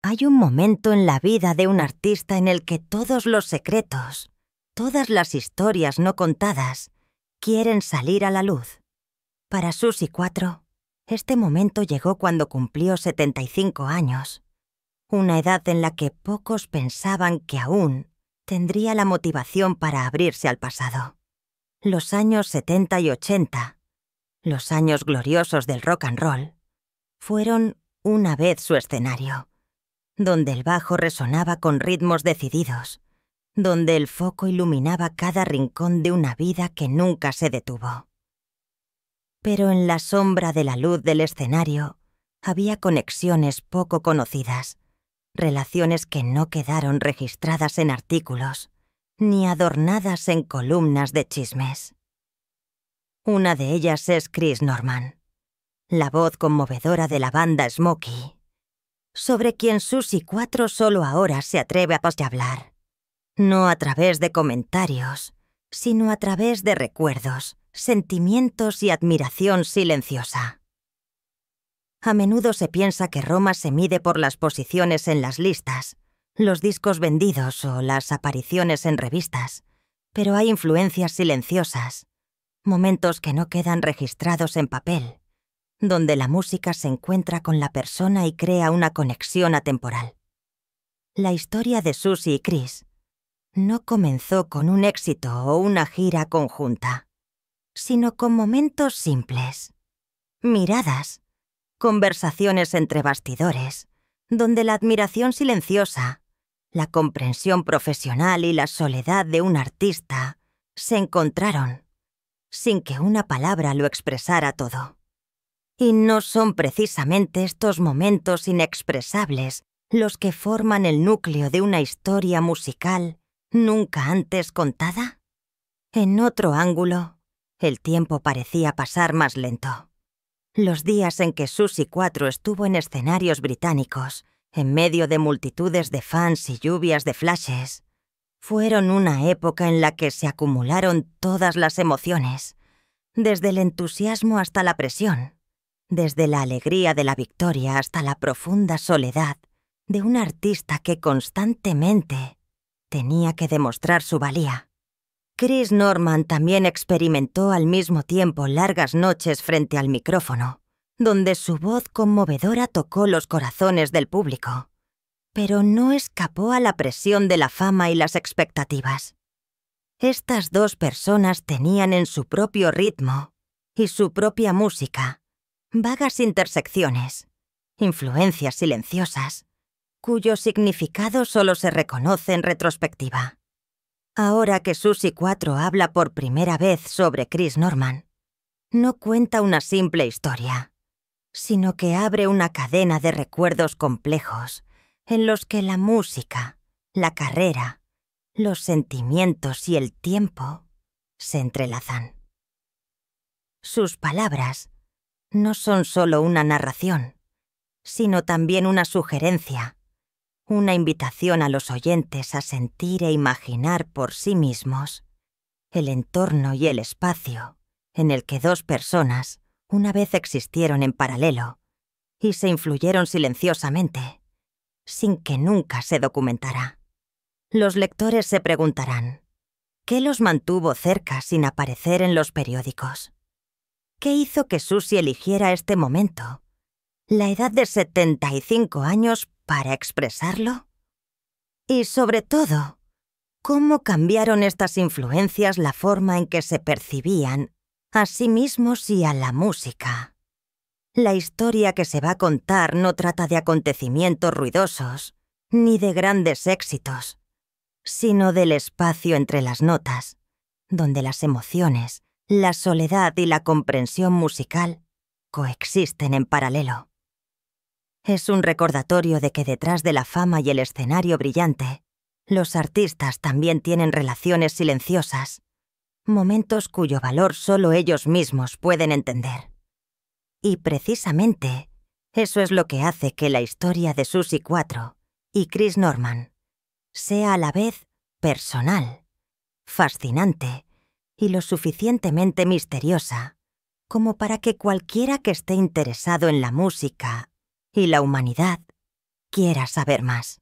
Hay un momento en la vida de un artista en el que todos los secretos, todas las historias no contadas, quieren salir a la luz. Para Suzy 4, este momento llegó cuando cumplió 75 años, una edad en la que pocos pensaban que aún tendría la motivación para abrirse al pasado. Los años 70 y 80, los años gloriosos del rock and roll, fueron una vez su escenario, donde el bajo resonaba con ritmos decididos, donde el foco iluminaba cada rincón de una vida que nunca se detuvo. Pero en la sombra de la luz del escenario había conexiones poco conocidas, relaciones que no quedaron registradas en artículos, ni adornadas en columnas de chismes. Una de ellas es Chris Norman, la voz conmovedora de la banda Smokey, sobre quien Suzy 4 solo ahora se atreve a hablar, no a través de comentarios, sino a través de recuerdos, sentimientos y admiración silenciosa. A menudo se piensa que Roma se mide por las posiciones en las listas, los discos vendidos o las apariciones en revistas, pero hay influencias silenciosas, momentos que no quedan registrados en papel, donde la música se encuentra con la persona y crea una conexión atemporal. La historia de Suzy y Chris no comenzó con un éxito o una gira conjunta, sino con momentos simples, miradas, conversaciones entre bastidores, donde la admiración silenciosa, la comprensión profesional y la soledad de un artista se encontraron, sin que una palabra lo expresara todo. Y no son precisamente estos momentos inexpresables los que forman el núcleo de una historia musical nunca antes contada. En otro ángulo, el tiempo parecía pasar más lento. Los días en que Suzy 4 estuvo en escenarios británicos, en medio de multitudes de fans y lluvias de flashes, fueron una época en la que se acumularon todas las emociones, desde el entusiasmo hasta la presión, desde la alegría de la victoria hasta la profunda soledad de un artista que constantemente tenía que demostrar su valía. Chris Norman también experimentó al mismo tiempo largas noches frente al micrófono, donde su voz conmovedora tocó los corazones del público, pero no escapó a la presión de la fama y las expectativas. Estas dos personas tenían en su propio ritmo y su propia música vagas intersecciones, influencias silenciosas, cuyo significado solo se reconoce en retrospectiva. Ahora que Suzy 4 habla por primera vez sobre Chris Norman, no cuenta una simple historia, sino que abre una cadena de recuerdos complejos en los que la música, la carrera, los sentimientos y el tiempo se entrelazan. Sus palabras no son solo una narración, sino también una sugerencia, una invitación a los oyentes a sentir e imaginar por sí mismos el entorno y el espacio en el que dos personas una vez existieron en paralelo y se influyeron silenciosamente, sin que nunca se documentara. Los lectores se preguntarán, ¿qué los mantuvo cerca sin aparecer en los periódicos? ¿Qué hizo que Suzy eligiera este momento, la edad de 75 años, para expresarlo? Y sobre todo, ¿cómo cambiaron estas influencias la forma en que se percibían a sí mismos y a la música? La historia que se va a contar no trata de acontecimientos ruidosos, ni de grandes éxitos, sino del espacio entre las notas, donde las emociones, la soledad y la comprensión musical coexisten en paralelo. Es un recordatorio de que detrás de la fama y el escenario brillante, los artistas también tienen relaciones silenciosas, momentos cuyo valor solo ellos mismos pueden entender. Y precisamente, eso es lo que hace que la historia de Suzy 4 y Chris Norman sea a la vez personal, fascinante y lo suficientemente misteriosa como para que cualquiera que esté interesado en la música y la humanidad quieras saber más.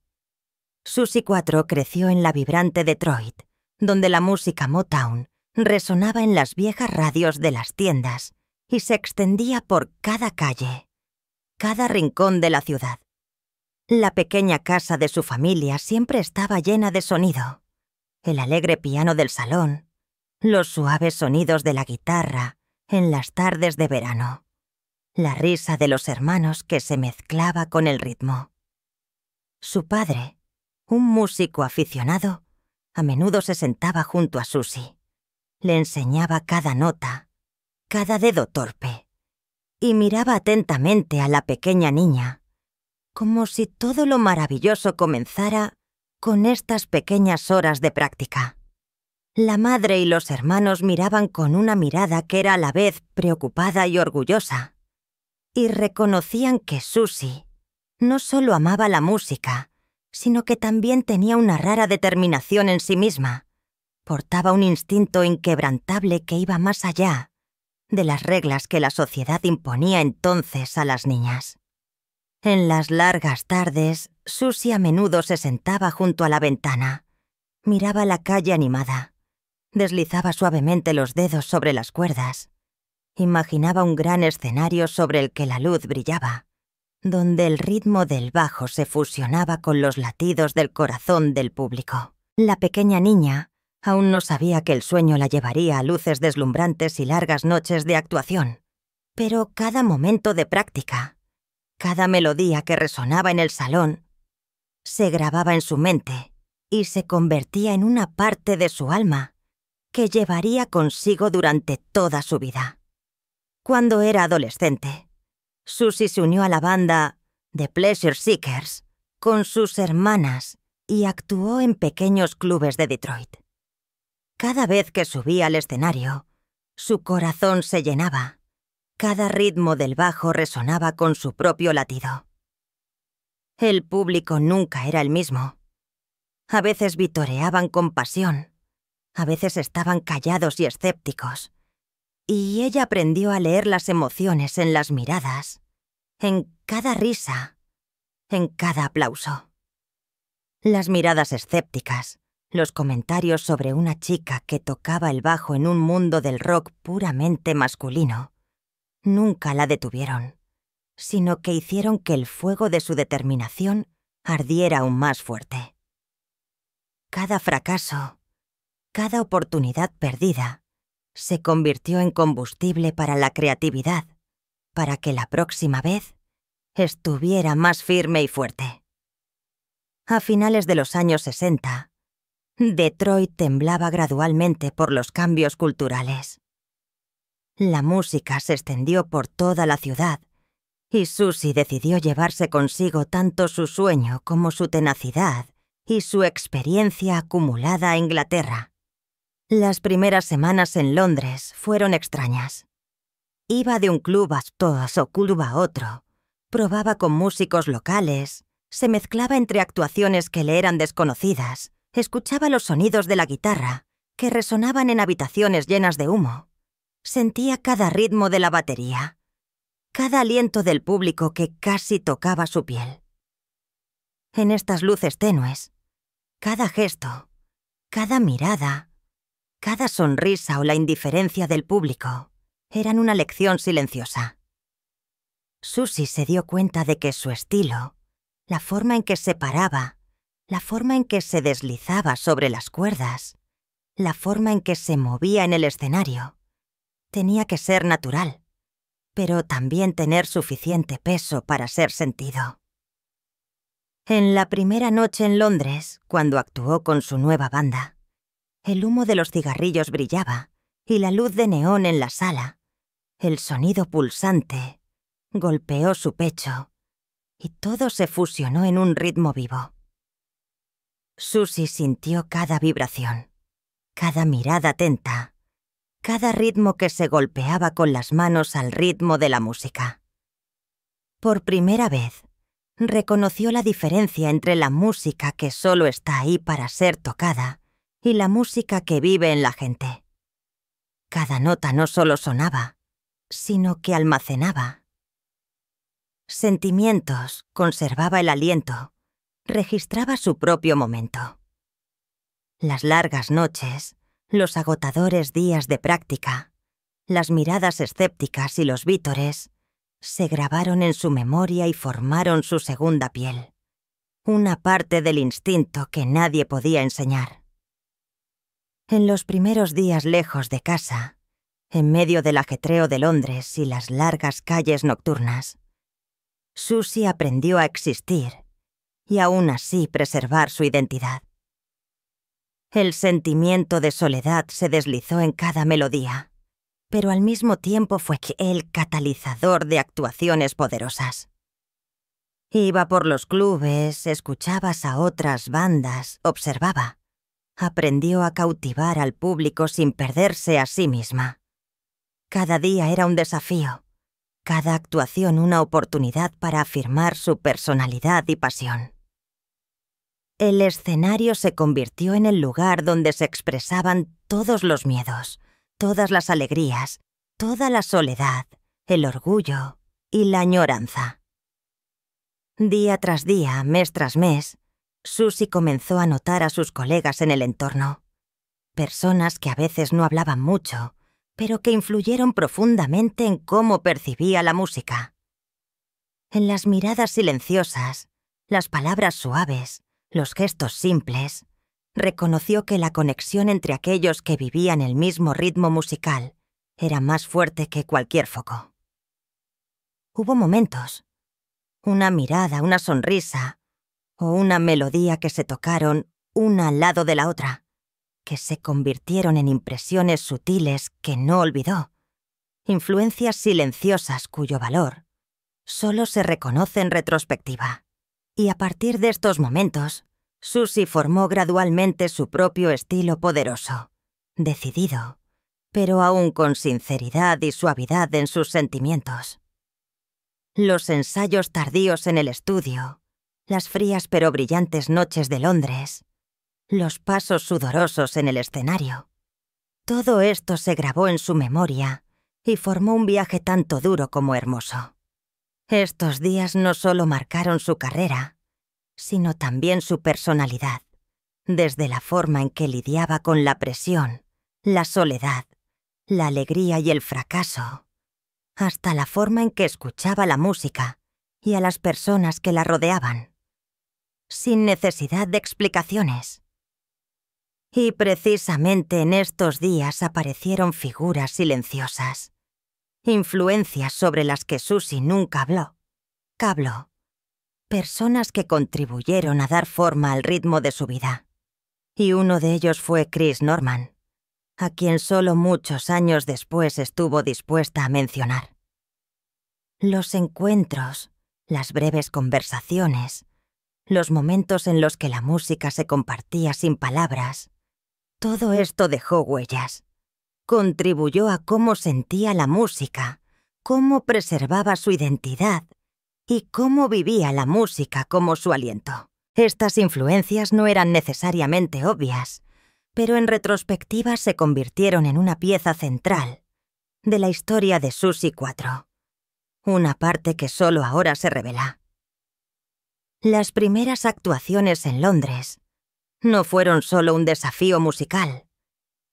Susie 4 creció en la vibrante Detroit, donde la música Motown resonaba en las viejas radios de las tiendas y se extendía por cada calle, cada rincón de la ciudad. La pequeña casa de su familia siempre estaba llena de sonido. El alegre piano del salón, los suaves sonidos de la guitarra en las tardes de verano, la risa de los hermanos que se mezclaba con el ritmo. Su padre, un músico aficionado, a menudo se sentaba junto a Susie. Le enseñaba cada nota, cada dedo torpe, y miraba atentamente a la pequeña niña, como si todo lo maravilloso comenzara con estas pequeñas horas de práctica. La madre y los hermanos miraban con una mirada que era a la vez preocupada y orgullosa, y reconocían que Susie no solo amaba la música, sino que también tenía una rara determinación en sí misma. Portaba un instinto inquebrantable que iba más allá de las reglas que la sociedad imponía entonces a las niñas. En las largas tardes, Susie a menudo se sentaba junto a la ventana, miraba la calle animada, deslizaba suavemente los dedos sobre las cuerdas, imaginaba un gran escenario sobre el que la luz brillaba, donde el ritmo del bajo se fusionaba con los latidos del corazón del público. La pequeña niña aún no sabía que el sueño la llevaría a luces deslumbrantes y largas noches de actuación, pero cada momento de práctica, cada melodía que resonaba en el salón, se grababa en su mente y se convertía en una parte de su alma que llevaría consigo durante toda su vida. Cuando era adolescente, Susie se unió a la banda The Pleasure Seekers con sus hermanas y actuó en pequeños clubes de Detroit. Cada vez que subía al escenario, su corazón se llenaba. Cada ritmo del bajo resonaba con su propio latido. El público nunca era el mismo. A veces vitoreaban con pasión, a veces estaban callados y escépticos, y ella aprendió a leer las emociones en las miradas, en cada risa, en cada aplauso. Las miradas escépticas, los comentarios sobre una chica que tocaba el bajo en un mundo del rock puramente masculino, nunca la detuvieron, sino que hicieron que el fuego de su determinación ardiera aún más fuerte. Cada fracaso, cada oportunidad perdida, se convirtió en combustible para la creatividad, para que la próxima vez estuviera más firme y fuerte. A finales de los años 60, Detroit temblaba gradualmente por los cambios culturales. La música se extendió por toda la ciudad y Susie decidió llevarse consigo tanto su sueño como su tenacidad y su experiencia acumulada a Inglaterra. Las primeras semanas en Londres fueron extrañas. Iba de un club a otro, probaba con músicos locales, se mezclaba entre actuaciones que le eran desconocidas, escuchaba los sonidos de la guitarra, que resonaban en habitaciones llenas de humo. Sentía cada ritmo de la batería, cada aliento del público que casi tocaba su piel. En estas luces tenues, cada gesto, cada mirada, cada sonrisa o la indiferencia del público eran una lección silenciosa. Susie se dio cuenta de que su estilo, la forma en que se paraba, la forma en que se deslizaba sobre las cuerdas, la forma en que se movía en el escenario, tenía que ser natural, pero también tener suficiente peso para ser sentido. En la primera noche en Londres, cuando actuó con su nueva banda, el humo de los cigarrillos brillaba y la luz de neón en la sala, el sonido pulsante, golpeó su pecho y todo se fusionó en un ritmo vivo. Susie sintió cada vibración, cada mirada atenta, cada ritmo que se golpeaba con las manos al ritmo de la música. Por primera vez, reconoció la diferencia entre la música que solo está ahí para ser tocada y la música que vive en la gente. Cada nota no solo sonaba, sino que almacenaba. sentimientos, conservaba el aliento, registraba su propio momento. Las largas noches, los agotadores días de práctica, las miradas escépticas y los vítores se grabaron en su memoria y formaron su segunda piel, una parte del instinto que nadie podía enseñar. En los primeros días lejos de casa, en medio del ajetreo de Londres y las largas calles nocturnas, Susie aprendió a existir y aún así preservar su identidad. El sentimiento de soledad se deslizó en cada melodía, pero al mismo tiempo fue el catalizador de actuaciones poderosas. Iba por los clubes, escuchaba a otras bandas, observaba. Aprendió a cautivar al público sin perderse a sí misma. Cada día era un desafío, cada actuación una oportunidad para afirmar su personalidad y pasión. El escenario se convirtió en el lugar donde se expresaban todos los miedos, todas las alegrías, toda la soledad, el orgullo y la añoranza. Día tras día, mes tras mes, Susie comenzó a notar a sus colegas en el entorno. Personas que a veces no hablaban mucho, pero que influyeron profundamente en cómo percibía la música. En las miradas silenciosas, las palabras suaves, los gestos simples, reconoció que la conexión entre aquellos que vivían el mismo ritmo musical era más fuerte que cualquier foco. Hubo momentos, una mirada, una sonrisa o una melodía que se tocaron una al lado de la otra, que se convirtieron en impresiones sutiles que no olvidó, influencias silenciosas cuyo valor solo se reconoce en retrospectiva. Y a partir de estos momentos, Susie formó gradualmente su propio estilo poderoso, decidido, pero aún con sinceridad y suavidad en sus sentimientos. Los ensayos tardíos en el estudio, las frías pero brillantes noches de Londres, los pasos sudorosos en el escenario. Todo esto se grabó en su memoria y formó un viaje tanto duro como hermoso. Estos días no solo marcaron su carrera, sino también su personalidad, desde la forma en que lidiaba con la presión, la soledad, la alegría y el fracaso, hasta la forma en que escuchaba la música y a las personas que la rodeaban, sin necesidad de explicaciones. Y precisamente en estos días aparecieron figuras silenciosas, influencias sobre las que Susie nunca habló. Personas que contribuyeron a dar forma al ritmo de su vida. Y uno de ellos fue Chris Norman, a quien solo muchos años después estuvo dispuesta a mencionar. Los encuentros, las breves conversaciones, los momentos en los que la música se compartía sin palabras, todo esto dejó huellas. Contribuyó a cómo sentía la música, cómo preservaba su identidad y cómo vivía la música como su aliento. Estas influencias no eran necesariamente obvias, pero en retrospectiva se convirtieron en una pieza central de la historia de Susie 4, una parte que solo ahora se revela. Las primeras actuaciones en Londres no fueron solo un desafío musical,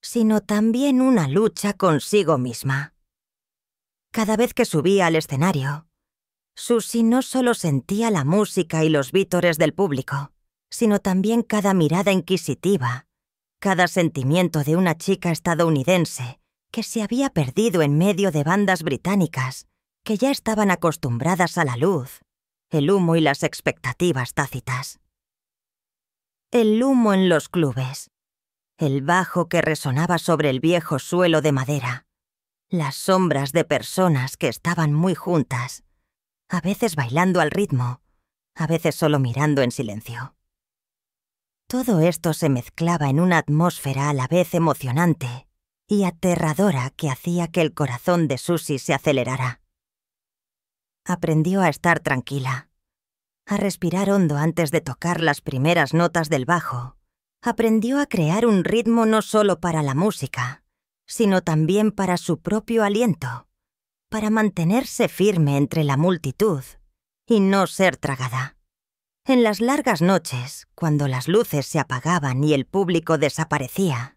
sino también una lucha consigo misma. Cada vez que subía al escenario, Susie no solo sentía la música y los vítores del público, sino también cada mirada inquisitiva, cada sentimiento de una chica estadounidense que se había perdido en medio de bandas británicas que ya estaban acostumbradas a la luz, el humo y las expectativas tácitas. El humo en los clubes, el bajo que resonaba sobre el viejo suelo de madera, las sombras de personas que estaban muy juntas, a veces bailando al ritmo, a veces solo mirando en silencio. Todo esto se mezclaba en una atmósfera a la vez emocionante y aterradora que hacía que el corazón de Susie se acelerara. Aprendió a estar tranquila, a respirar hondo antes de tocar las primeras notas del bajo. Aprendió a crear un ritmo no solo para la música, sino también para su propio aliento, para mantenerse firme entre la multitud y no ser tragada. En las largas noches, cuando las luces se apagaban y el público desaparecía,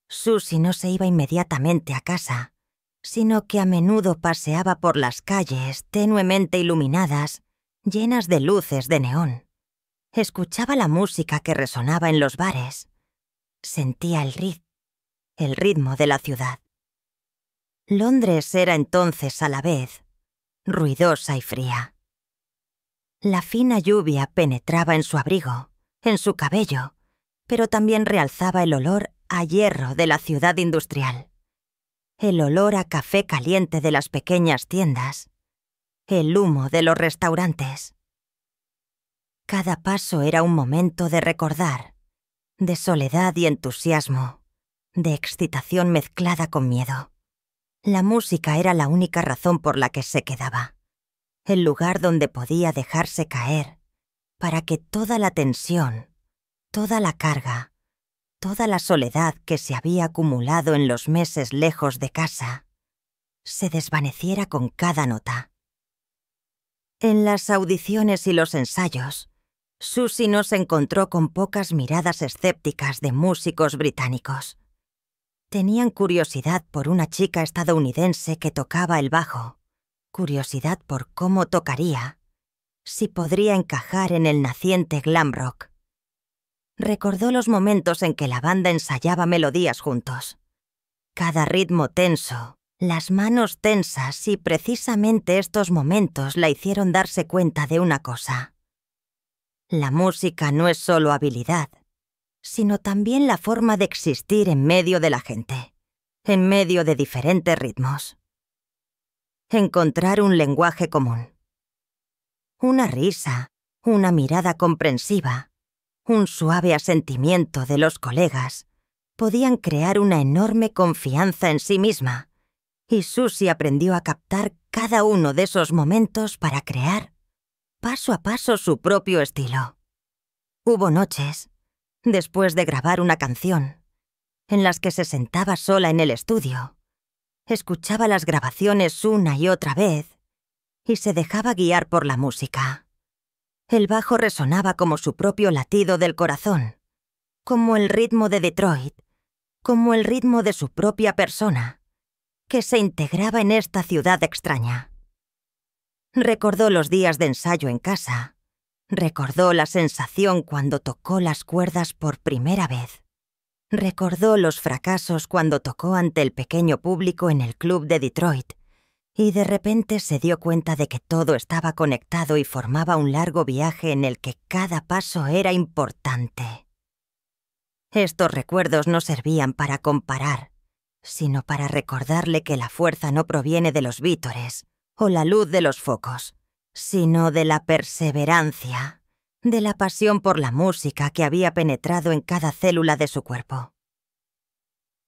Susie no se iba inmediatamente a casa, sino que a menudo paseaba por las calles tenuemente iluminadas, llenas de luces de neón. Escuchaba la música que resonaba en los bares. Sentía el ritmo de la ciudad. Londres era entonces a la vez ruidosa y fría. La fina lluvia penetraba en su abrigo, en su cabello, pero también realzaba el olor a hierro de la ciudad industrial, el olor a café caliente de las pequeñas tiendas, el humo de los restaurantes. Cada paso era un momento de recordar, de soledad y entusiasmo, de excitación mezclada con miedo. La música era la única razón por la que se quedaba, el lugar donde podía dejarse caer, para que toda la tensión, toda la carga, toda la soledad que se había acumulado en los meses lejos de casa, se desvaneciera con cada nota. En las audiciones y los ensayos, Susie no se encontró con pocas miradas escépticas de músicos británicos. Tenían curiosidad por una chica estadounidense que tocaba el bajo, curiosidad por cómo tocaría, si podría encajar en el naciente glam rock. Recordó los momentos en que la banda ensayaba melodías juntos. Cada ritmo tenso, las manos tensas, y precisamente estos momentos la hicieron darse cuenta de una cosa. La música no es solo habilidad, sino también la forma de existir en medio de la gente, en medio de diferentes ritmos. Encontrar un lenguaje común. Una risa, una mirada comprensiva, un suave asentimiento de los colegas podían crear una enorme confianza en sí misma, y Susie aprendió a captar cada uno de esos momentos para crear, paso a paso, su propio estilo. Hubo noches, después de grabar una canción, en las que se sentaba sola en el estudio, escuchaba las grabaciones una y otra vez y se dejaba guiar por la música. El bajo resonaba como su propio latido del corazón, como el ritmo de Detroit, como el ritmo de su propia persona, que se integraba en esta ciudad extraña. Recordó los días de ensayo en casa. Recordó la sensación cuando tocó las cuerdas por primera vez. Recordó los fracasos cuando tocó ante el pequeño público en el club de Detroit, y de repente se dio cuenta de que todo estaba conectado y formaba un largo viaje en el que cada paso era importante. Estos recuerdos no servían para comparar, sino para recordarle que la fuerza no proviene de los vítores o la luz de los focos, sino de la perseverancia, de la pasión por la música que había penetrado en cada célula de su cuerpo.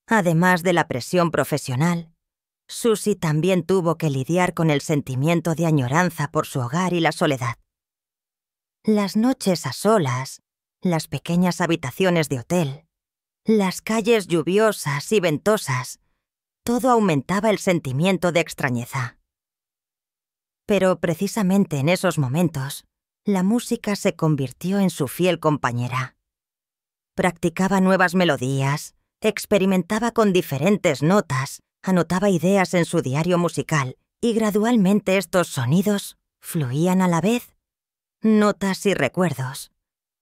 Además de la presión profesional, Susie también tuvo que lidiar con el sentimiento de añoranza por su hogar y la soledad. Las noches a solas, las pequeñas habitaciones de hotel, las calles lluviosas y ventosas, todo aumentaba el sentimiento de extrañeza. Pero precisamente en esos momentos, la música se convirtió en su fiel compañera. Practicaba nuevas melodías, experimentaba con diferentes notas, anotaba ideas en su diario musical, y gradualmente estos sonidos fluían a la vez notas y recuerdos,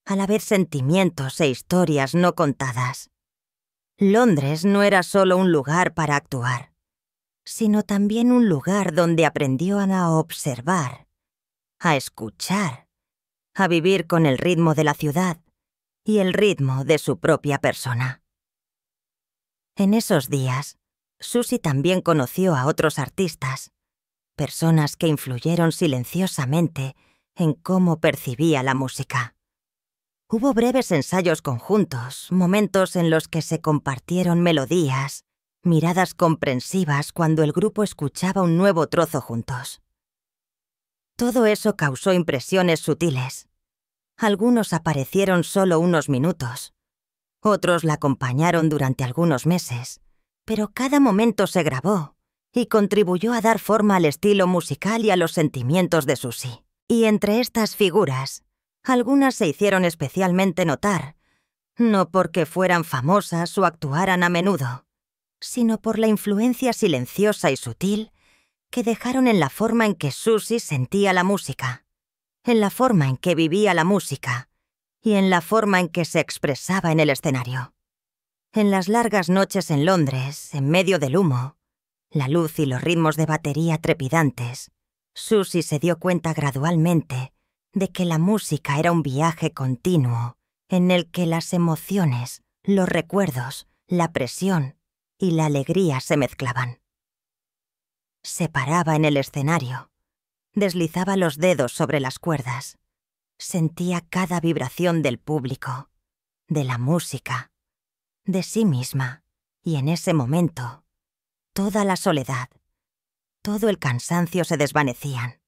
a la vez sentimientos e historias no contadas. Londres no era solo un lugar para actuar, sino también un lugar donde aprendió a observar, a escuchar, a vivir con el ritmo de la ciudad y el ritmo de su propia persona. En esos días, Susie también conoció a otros artistas, personas que influyeron silenciosamente en cómo percibía la música. Hubo breves ensayos conjuntos, momentos en los que se compartieron melodías, miradas comprensivas cuando el grupo escuchaba un nuevo trozo juntos. Todo eso causó impresiones sutiles. Algunos aparecieron solo unos minutos, otros la acompañaron durante algunos meses, pero cada momento se grabó y contribuyó a dar forma al estilo musical y a los sentimientos de Susie. Y entre estas figuras, algunas se hicieron especialmente notar, no porque fueran famosas o actuaran a menudo, sino por la influencia silenciosa y sutil que dejaron en la forma en que Susie sentía la música, en la forma en que vivía la música y en la forma en que se expresaba en el escenario. En las largas noches en Londres, en medio del humo, la luz y los ritmos de batería trepidantes, Susie se dio cuenta gradualmente de que la música era un viaje continuo en el que las emociones, los recuerdos, la presión y la alegría se mezclaban. Se paraba en el escenario, deslizaba los dedos sobre las cuerdas, sentía cada vibración del público, de la música, de sí misma, y en ese momento, toda la soledad, todo el cansancio se desvanecían.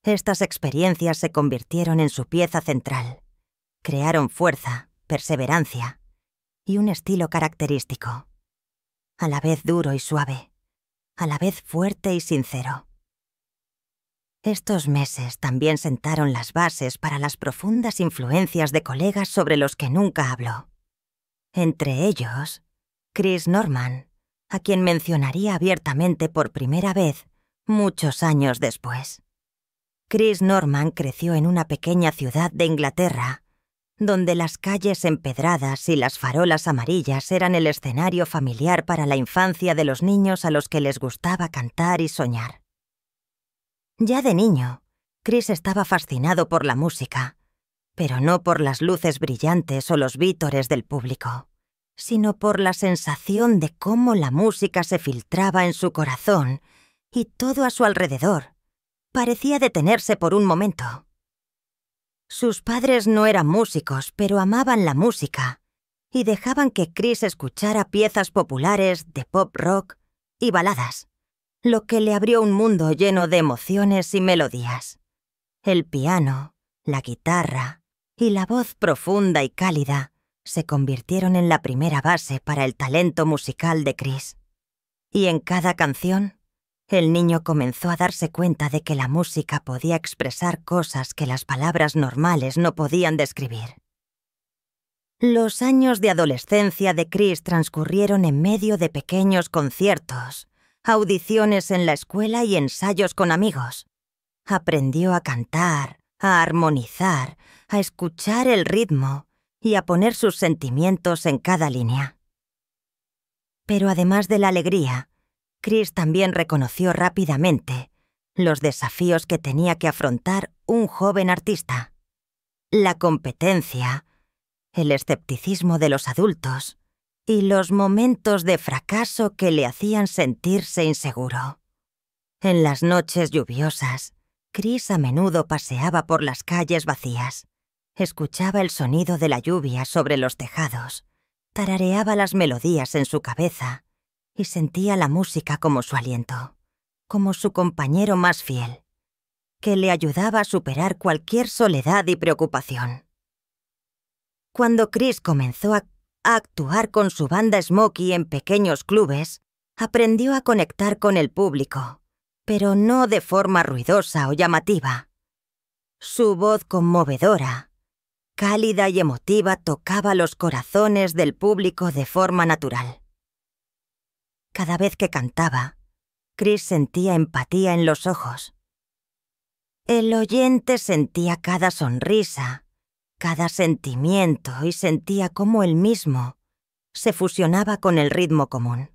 Estas experiencias se convirtieron en su pieza central, crearon fuerza, perseverancia y un estilo característico, a la vez duro y suave, a la vez fuerte y sincero. Estos meses también sentaron las bases para las profundas influencias de colegas sobre los que nunca habló. Entre ellos, Chris Norman, a quien mencionaría abiertamente por primera vez muchos años después. Chris Norman creció en una pequeña ciudad de Inglaterra, donde las calles empedradas y las farolas amarillas eran el escenario familiar para la infancia de los niños a los que les gustaba cantar y soñar. Ya de niño, Chris estaba fascinado por la música, pero no por las luces brillantes o los vítores del público, sino por la sensación de cómo la música se filtraba en su corazón y todo a su alrededor parecía detenerse por un momento. Sus padres no eran músicos, pero amaban la música y dejaban que Chris escuchara piezas populares de pop rock y baladas, lo que le abrió un mundo lleno de emociones y melodías. El piano, la guitarra y la voz profunda y cálida se convirtieron en la primera base para el talento musical de Chris. Y en cada canción, el niño comenzó a darse cuenta de que la música podía expresar cosas que las palabras normales no podían describir. Los años de adolescencia de Chris transcurrieron en medio de pequeños conciertos, audiciones en la escuela y ensayos con amigos. Aprendió a cantar, a armonizar, a escuchar el ritmo y a poner sus sentimientos en cada línea. Pero además de la alegría, Chris también reconoció rápidamente los desafíos que tenía que afrontar un joven artista. La competencia, el escepticismo de los adultos y los momentos de fracaso que le hacían sentirse inseguro. En las noches lluviosas, Chris a menudo paseaba por las calles vacías, escuchaba el sonido de la lluvia sobre los tejados, tarareaba las melodías en su cabeza y sentía la música como su aliento, como su compañero más fiel, que le ayudaba a superar cualquier soledad y preocupación. Cuando Chris comenzó a actuar con su banda Smokey en pequeños clubes, aprendió a conectar con el público, pero no de forma ruidosa o llamativa. Su voz conmovedora, cálida y emotiva, tocaba los corazones del público de forma natural. Cada vez que cantaba, Chris sentía empatía en los ojos. El oyente sentía cada sonrisa, cada sentimiento y sentía cómo él mismo se fusionaba con el ritmo común.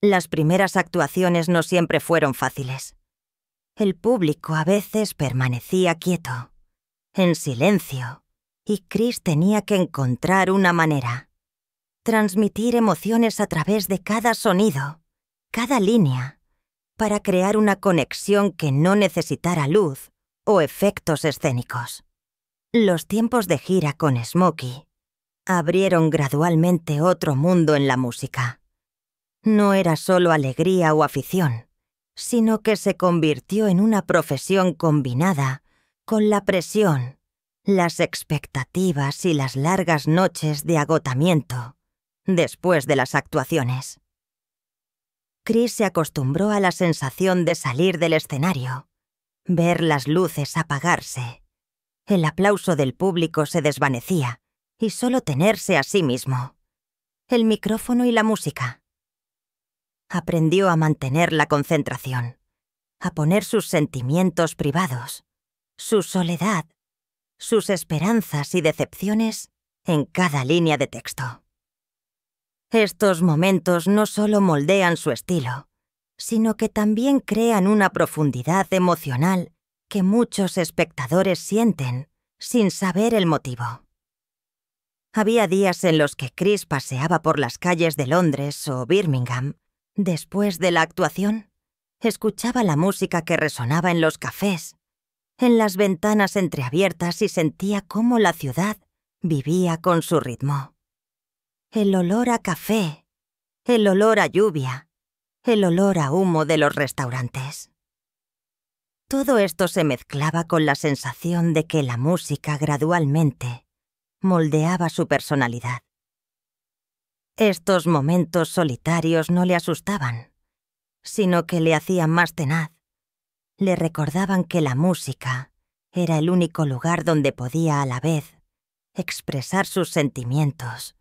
Las primeras actuaciones no siempre fueron fáciles. El público a veces permanecía quieto, en silencio, y Chris tenía que encontrar una manera. Transmitir emociones a través de cada sonido, cada línea, para crear una conexión que no necesitara luz o efectos escénicos. Los tiempos de gira con Smokey abrieron gradualmente otro mundo en la música. No era solo alegría o afición, sino que se convirtió en una profesión combinada con la presión, las expectativas y las largas noches de agotamiento después de las actuaciones. Chris se acostumbró a la sensación de salir del escenario, ver las luces apagarse. El aplauso del público se desvanecía y solo tenerse a sí mismo. El micrófono y la música. Aprendió a mantener la concentración, a poner sus sentimientos privados, su soledad, sus esperanzas y decepciones en cada línea de texto. Estos momentos no solo moldean su estilo, sino que también crean una profundidad emocional que muchos espectadores sienten sin saber el motivo. Había días en los que Chris paseaba por las calles de Londres o Birmingham. Después de la actuación, escuchaba la música que resonaba en los cafés, en las ventanas entreabiertas y sentía cómo la ciudad vivía con su ritmo. El olor a café, el olor a lluvia, el olor a humo de los restaurantes. Todo esto se mezclaba con la sensación de que la música gradualmente moldeaba su personalidad. Estos momentos solitarios no le asustaban, sino que le hacían más tenaz. Le recordaban que la música era el único lugar donde podía a la vez expresar sus sentimientos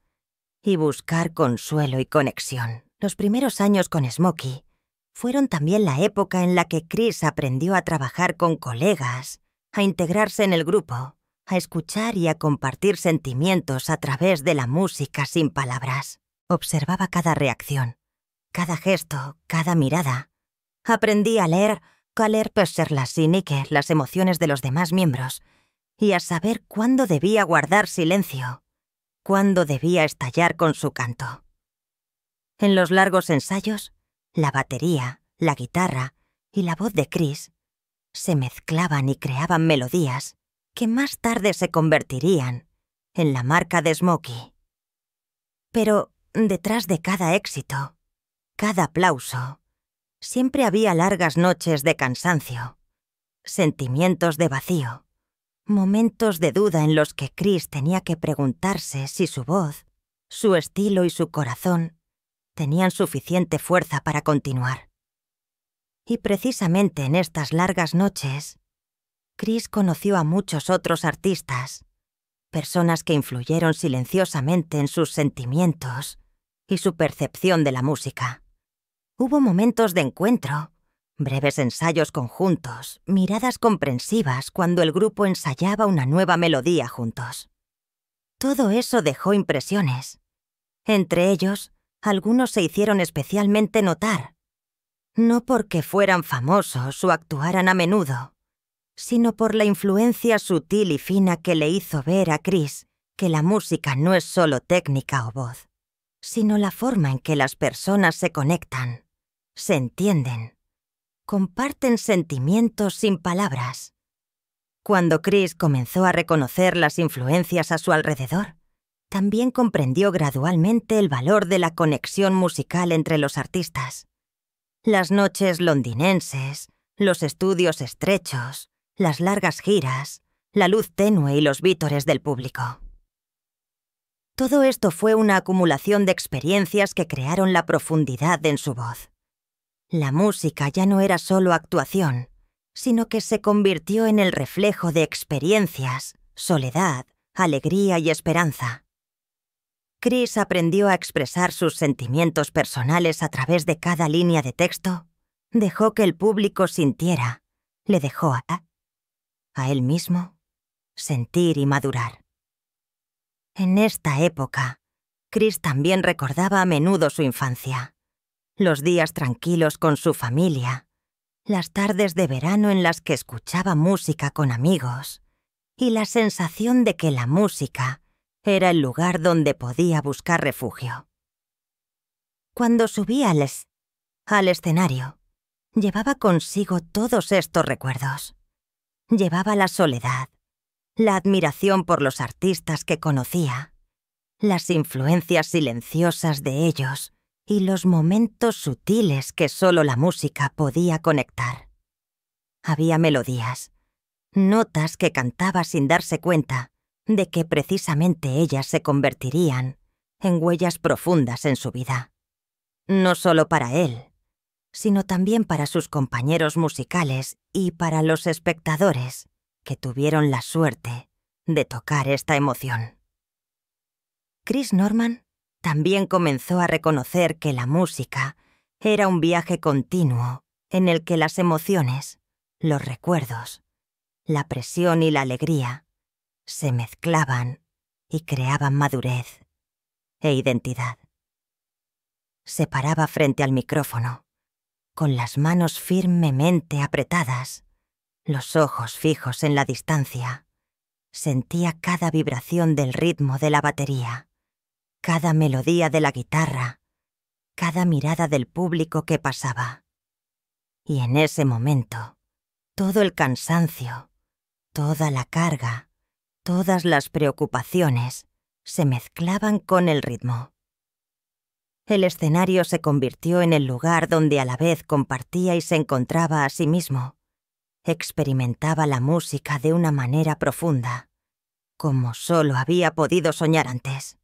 y buscar consuelo y conexión. Los primeros años con Smokey fueron también la época en la que Chris aprendió a trabajar con colegas, a integrarse en el grupo, a escuchar y a compartir sentimientos a través de la música sin palabras. Observaba cada reacción, cada gesto, cada mirada. Aprendí a leer las emociones de los demás miembros y a saber cuándo debía guardar silencio, cuándo debía estallar con su canto. En los largos ensayos, la batería, la guitarra y la voz de Chris se mezclaban y creaban melodías que más tarde se convertirían en la marca de Smokey. Pero detrás de cada éxito, cada aplauso, siempre había largas noches de cansancio, sentimientos de vacío, momentos de duda en los que Chris tenía que preguntarse si su voz, su estilo y su corazón tenían suficiente fuerza para continuar. Y precisamente en estas largas noches, Chris conoció a muchos otros artistas, personas que influyeron silenciosamente en sus sentimientos y su percepción de la música. Hubo momentos de encuentro, breves ensayos conjuntos, miradas comprensivas cuando el grupo ensayaba una nueva melodía juntos. Todo eso dejó impresiones. Entre ellos, algunos se hicieron especialmente notar, no porque fueran famosos o actuaran a menudo, sino por la influencia sutil y fina que le hizo ver a Chris que la música no es solo técnica o voz, sino la forma en que las personas se conectan, se entienden, comparten sentimientos sin palabras. Cuando Chris comenzó a reconocer las influencias a su alrededor, también comprendió gradualmente el valor de la conexión musical entre los artistas. Las noches londinenses, los estudios estrechos, las largas giras, la luz tenue y los vítores del público. Todo esto fue una acumulación de experiencias que crearon la profundidad en su voz. La música ya no era solo actuación, sino que se convirtió en el reflejo de experiencias, soledad, alegría y esperanza. Chris aprendió a expresar sus sentimientos personales a través de cada línea de texto, dejó que el público sintiera, le dejó a él mismo sentir y madurar. En esta época, Chris también recordaba a menudo su infancia, los días tranquilos con su familia, las tardes de verano en las que escuchaba música con amigos y la sensación de que la música era el lugar donde podía buscar refugio. Cuando subía al escenario, llevaba consigo todos estos recuerdos. Llevaba la soledad, la admiración por los artistas que conocía, las influencias silenciosas de ellos y los momentos sutiles que solo la música podía conectar. Había melodías, notas que cantaba sin darse cuenta de que precisamente ellas se convertirían en huellas profundas en su vida. No solo para él, sino también para sus compañeros musicales y para los espectadores que tuvieron la suerte de tocar esta emoción. Chris Norman también comenzó a reconocer que la música era un viaje continuo en el que las emociones, los recuerdos, la presión y la alegría se mezclaban y creaban madurez e identidad. Se paraba frente al micrófono, con las manos firmemente apretadas, los ojos fijos en la distancia. Sentía cada vibración del ritmo de la batería, cada melodía de la guitarra, cada mirada del público que pasaba. Y en ese momento, todo el cansancio, toda la carga, todas las preocupaciones se mezclaban con el ritmo. El escenario se convirtió en el lugar donde a la vez compartía y se encontraba a sí mismo. Experimentaba la música de una manera profunda, como solo había podido soñar antes.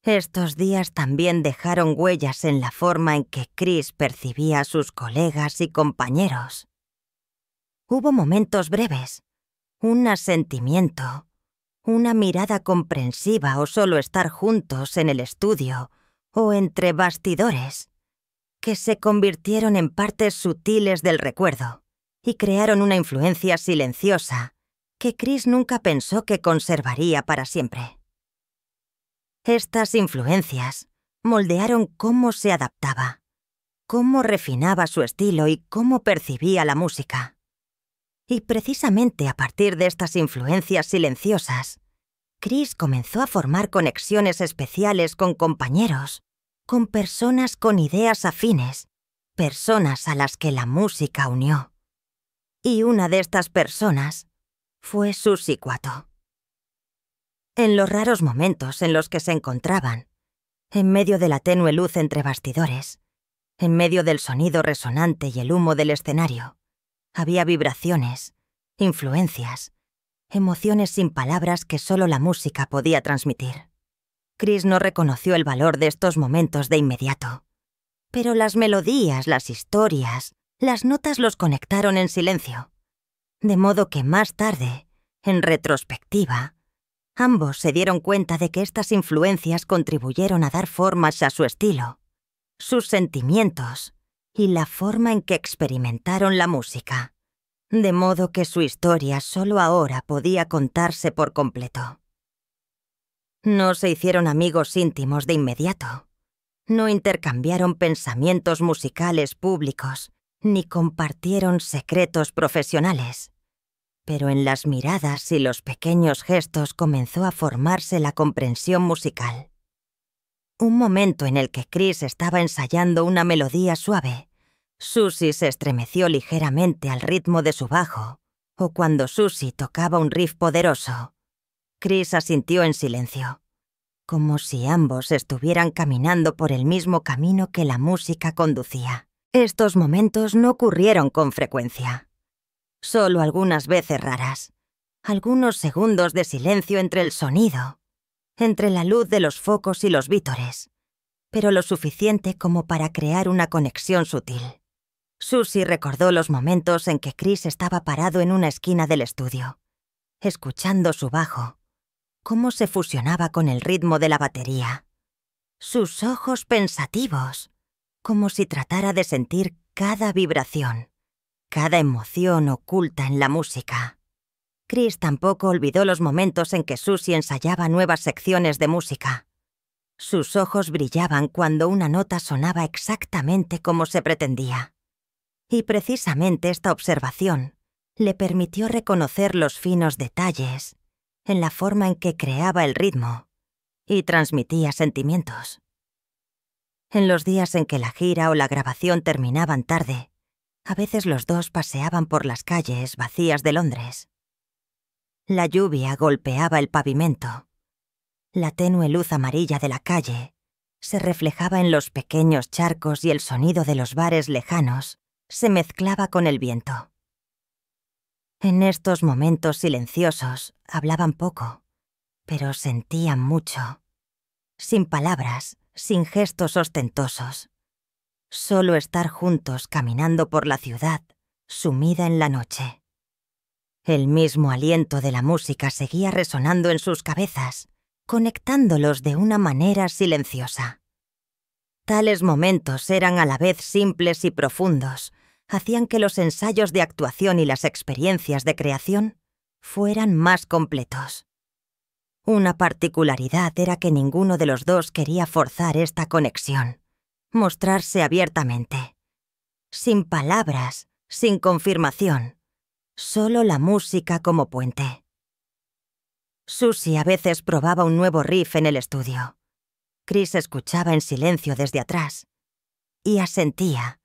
Estos días también dejaron huellas en la forma en que Chris percibía a sus colegas y compañeros. Hubo momentos breves, un asentimiento, una mirada comprensiva o solo estar juntos en el estudio o entre bastidores, que se convirtieron en partes sutiles del recuerdo y crearon una influencia silenciosa que Chris nunca pensó que conservaría para siempre. Estas influencias moldearon cómo se adaptaba, cómo refinaba su estilo y cómo percibía la música. Y precisamente a partir de estas influencias silenciosas, Chris comenzó a formar conexiones especiales con compañeros, con personas con ideas afines, personas a las que la música unió. Y una de estas personas fue Suzi Quatro. En los raros momentos en los que se encontraban, en medio de la tenue luz entre bastidores, en medio del sonido resonante y el humo del escenario, había vibraciones, influencias, emociones sin palabras que solo la música podía transmitir. Chris no reconoció el valor de estos momentos de inmediato, pero las melodías, las historias, las notas los conectaron en silencio, de modo que más tarde, en retrospectiva, ambos se dieron cuenta de que estas influencias contribuyeron a dar formas a su estilo, sus sentimientos y la forma en que experimentaron la música, de modo que su historia solo ahora podía contarse por completo. No se hicieron amigos íntimos de inmediato, no intercambiaron pensamientos musicales públicos, ni compartieron secretos profesionales. Pero en las miradas y los pequeños gestos comenzó a formarse la comprensión musical. Un momento en el que Chris estaba ensayando una melodía suave, Suzi se estremeció ligeramente al ritmo de su bajo, o cuando Suzi tocaba un riff poderoso, Chris asintió en silencio, como si ambos estuvieran caminando por el mismo camino que la música conducía. Estos momentos no ocurrieron con frecuencia. Solo algunas veces raras, algunos segundos de silencio entre el sonido, entre la luz de los focos y los vítores, pero lo suficiente como para crear una conexión sutil. Suzi recordó los momentos en que Chris estaba parado en una esquina del estudio, escuchando su bajo, cómo se fusionaba con el ritmo de la batería, sus ojos pensativos, como si tratara de sentir cada vibración, cada emoción oculta en la música. Chris tampoco olvidó los momentos en que Suzi ensayaba nuevas secciones de música. Sus ojos brillaban cuando una nota sonaba exactamente como se pretendía. Y precisamente esta observación le permitió reconocer los finos detalles en la forma en que creaba el ritmo y transmitía sentimientos. En los días en que la gira o la grabación terminaban tarde, a veces los dos paseaban por las calles vacías de Londres. La lluvia golpeaba el pavimento. La tenue luz amarilla de la calle se reflejaba en los pequeños charcos y el sonido de los bares lejanos se mezclaba con el viento. En estos momentos silenciosos hablaban poco, pero sentían mucho, sin palabras, sin gestos ostentosos, Solo estar juntos caminando por la ciudad, sumida en la noche. El mismo aliento de la música seguía resonando en sus cabezas, conectándolos de una manera silenciosa. Tales momentos eran a la vez simples y profundos, hacían que los ensayos de actuación y las experiencias de creación fueran más completos. Una particularidad era que ninguno de los dos quería forzar esta conexión, mostrarse abiertamente. Sin palabras, sin confirmación, solo la música como puente. Susie a veces probaba un nuevo riff en el estudio. Chris escuchaba en silencio desde atrás y asentía,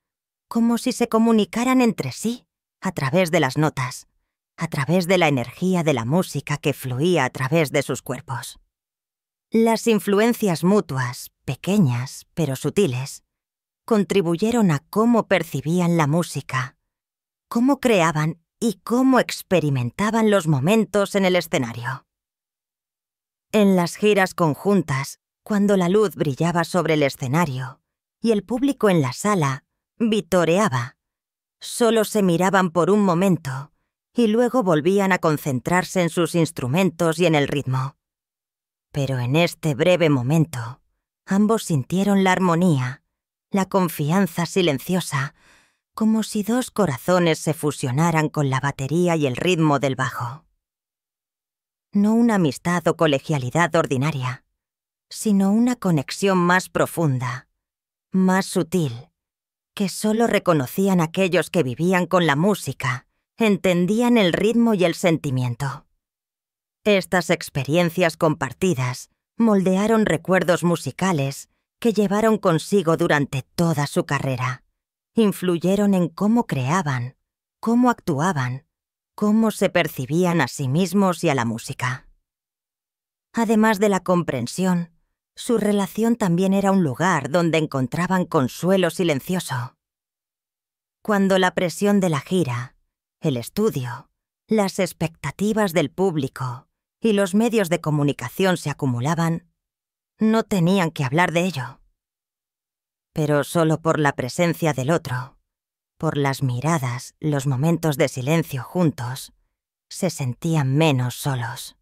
como si se comunicaran entre sí a través de las notas, a través de la energía de la música que fluía a través de sus cuerpos. Las influencias mutuas, pequeñas pero sutiles, contribuyeron a cómo percibían la música, cómo creaban y cómo experimentaban los momentos en el escenario. En las giras conjuntas, cuando la luz brillaba sobre el escenario y el público en la sala vitoreaba, solo se miraban por un momento y luego volvían a concentrarse en sus instrumentos y en el ritmo. Pero en este breve momento, ambos sintieron la armonía, la confianza silenciosa, como si dos corazones se fusionaran con la batería y el ritmo del bajo. No una amistad o colegialidad ordinaria, sino una conexión más profunda, más sutil, que solo reconocían aquellos que vivían con la música, entendían el ritmo y el sentimiento. Estas experiencias compartidas moldearon recuerdos musicales que llevaron consigo durante toda su carrera. Influyeron en cómo creaban, cómo actuaban, cómo se percibían a sí mismos y a la música. Además de la comprensión, su relación también era un lugar donde encontraban consuelo silencioso. Cuando la presión de la gira, el estudio, las expectativas del público y los medios de comunicación se acumulaban, no tenían que hablar de ello. Pero solo por la presencia del otro, por las miradas, los momentos de silencio juntos, se sentían menos solos.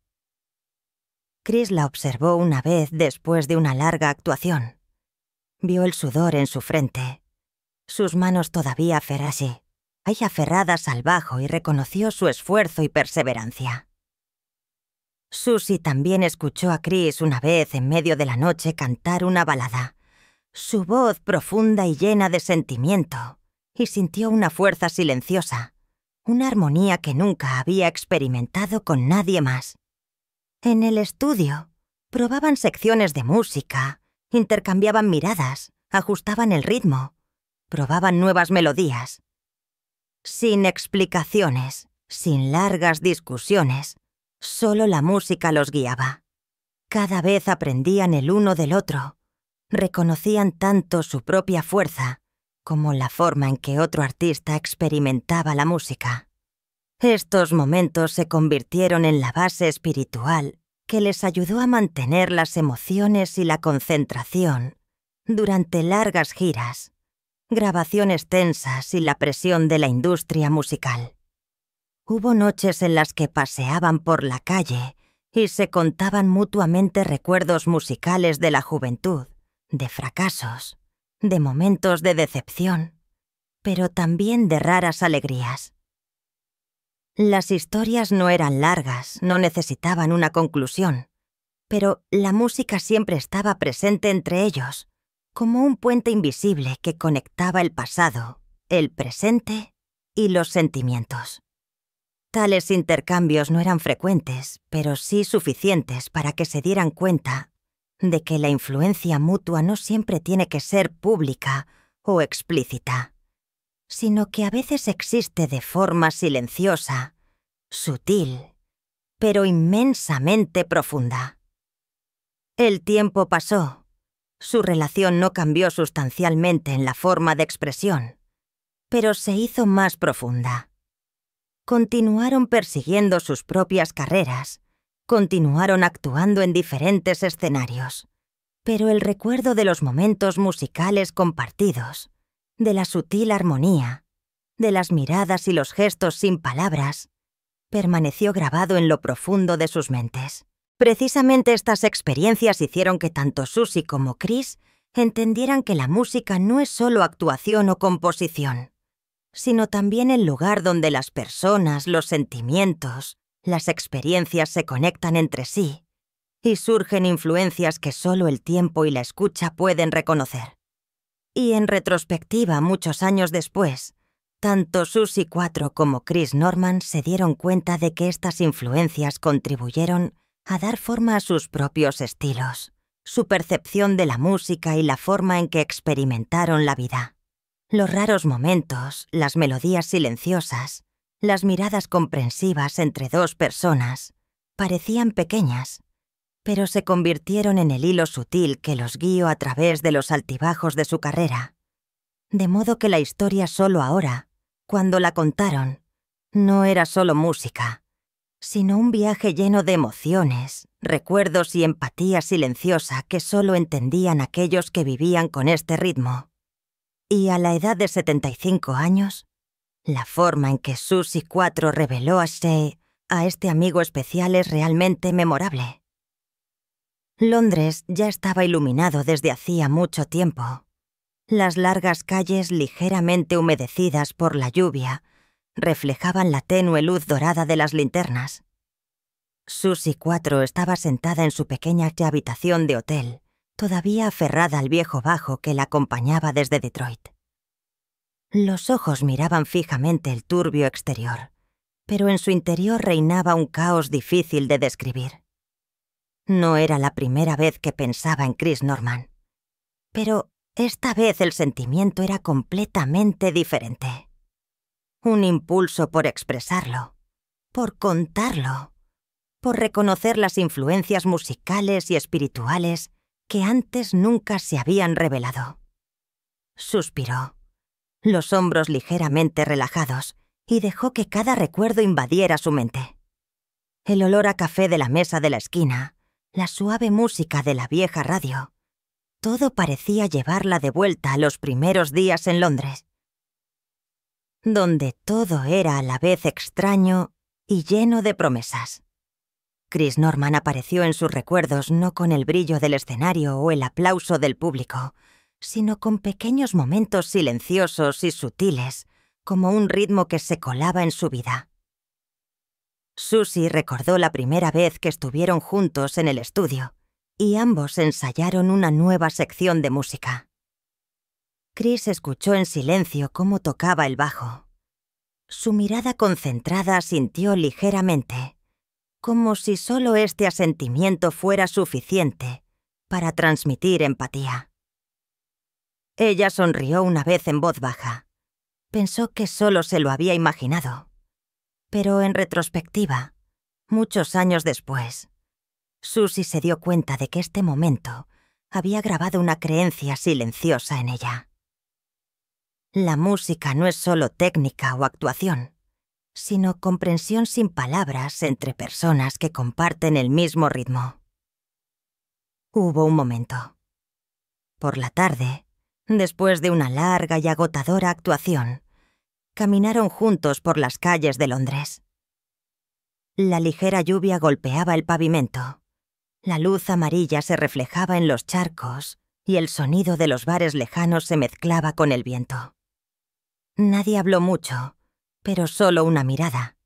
Chris la observó una vez después de una larga actuación. Vio el sudor en su frente, sus manos todavía aferradas al bajo, y reconoció su esfuerzo y perseverancia. Susie también escuchó a Chris una vez en medio de la noche cantar una balada, su voz profunda y llena de sentimiento, y sintió una fuerza silenciosa, una armonía que nunca había experimentado con nadie más. En el estudio, probaban secciones de música, intercambiaban miradas, ajustaban el ritmo, probaban nuevas melodías. Sin explicaciones, sin largas discusiones, solo la música los guiaba. Cada vez aprendían el uno del otro, reconocían tanto su propia fuerza como la forma en que otro artista experimentaba la música. Estos momentos se convirtieron en la base espiritual que les ayudó a mantener las emociones y la concentración durante largas giras, grabaciones tensas y la presión de la industria musical. Hubo noches en las que paseaban por la calle y se contaban mutuamente recuerdos musicales de la juventud, de fracasos, de momentos de decepción, pero también de raras alegrías. Las historias no eran largas, no necesitaban una conclusión, pero la música siempre estaba presente entre ellos, como un puente invisible que conectaba el pasado, el presente y los sentimientos. Tales intercambios no eran frecuentes, pero sí suficientes para que se dieran cuenta de que la influencia mutua no siempre tiene que ser pública o explícita, sino que a veces existe de forma silenciosa, sutil, pero inmensamente profunda. El tiempo pasó. Su relación no cambió sustancialmente en la forma de expresión, pero se hizo más profunda. Continuaron persiguiendo sus propias carreras, continuaron actuando en diferentes escenarios, pero el recuerdo de los momentos musicales compartidos, de la sutil armonía, de las miradas y los gestos sin palabras, permaneció grabado en lo profundo de sus mentes. Precisamente estas experiencias hicieron que tanto Susie como Chris entendieran que la música no es solo actuación o composición, sino también el lugar donde las personas, los sentimientos, las experiencias se conectan entre sí y surgen influencias que solo el tiempo y la escucha pueden reconocer. Y en retrospectiva, muchos años después, tanto Susie 4 como Chris Norman se dieron cuenta de que estas influencias contribuyeron a dar forma a sus propios estilos, su percepción de la música y la forma en que experimentaron la vida. Los raros momentos, las melodías silenciosas, las miradas comprensivas entre dos personas, parecían pequeñas, pero se convirtieron en el hilo sutil que los guió a través de los altibajos de su carrera. De modo que la historia solo ahora, cuando la contaron, no era solo música, sino un viaje lleno de emociones, recuerdos y empatía silenciosa que solo entendían aquellos que vivían con este ritmo. Y a la edad de 75 años, la forma en que Susie 4 reveló a este amigo especial es realmente memorable. Londres ya estaba iluminado desde hacía mucho tiempo. Las largas calles ligeramente humedecidas por la lluvia reflejaban la tenue luz dorada de las linternas. Susie 4 estaba sentada en su pequeña habitación de hotel, todavía aferrada al viejo bajo que la acompañaba desde Detroit. Los ojos miraban fijamente el turbio exterior, pero en su interior reinaba un caos difícil de describir. No era la primera vez que pensaba en Chris Norman, pero esta vez el sentimiento era completamente diferente. Un impulso por expresarlo, por contarlo, por reconocer las influencias musicales y espirituales que antes nunca se habían revelado. Suspiró, los hombros ligeramente relajados, y dejó que cada recuerdo invadiera su mente. El olor a café de la mesa de la esquina, la suave música de la vieja radio, todo parecía llevarla de vuelta a los primeros días en Londres, donde todo era a la vez extraño y lleno de promesas. Chris Norman apareció en sus recuerdos no con el brillo del escenario o el aplauso del público, sino con pequeños momentos silenciosos y sutiles, como un ritmo que se colaba en su vida. Susie recordó la primera vez que estuvieron juntos en el estudio, y ambos ensayaron una nueva sección de música. Chris escuchó en silencio cómo tocaba el bajo. Su mirada concentrada sintió ligeramente, como si solo este asentimiento fuera suficiente para transmitir empatía. Ella sonrió una vez en voz baja. Pensó que solo se lo había imaginado. Pero en retrospectiva, muchos años después, Susie se dio cuenta de que este momento había grabado una creencia silenciosa en ella. La música no es solo técnica o actuación, sino comprensión sin palabras entre personas que comparten el mismo ritmo. Hubo un momento. Por la tarde, después de una larga y agotadora actuación, caminaron juntos por las calles de Londres. La ligera lluvia golpeaba el pavimento. La luz amarilla se reflejaba en los charcos y el sonido de los bares lejanos se mezclaba con el viento. Nadie habló mucho, pero solo una mirada.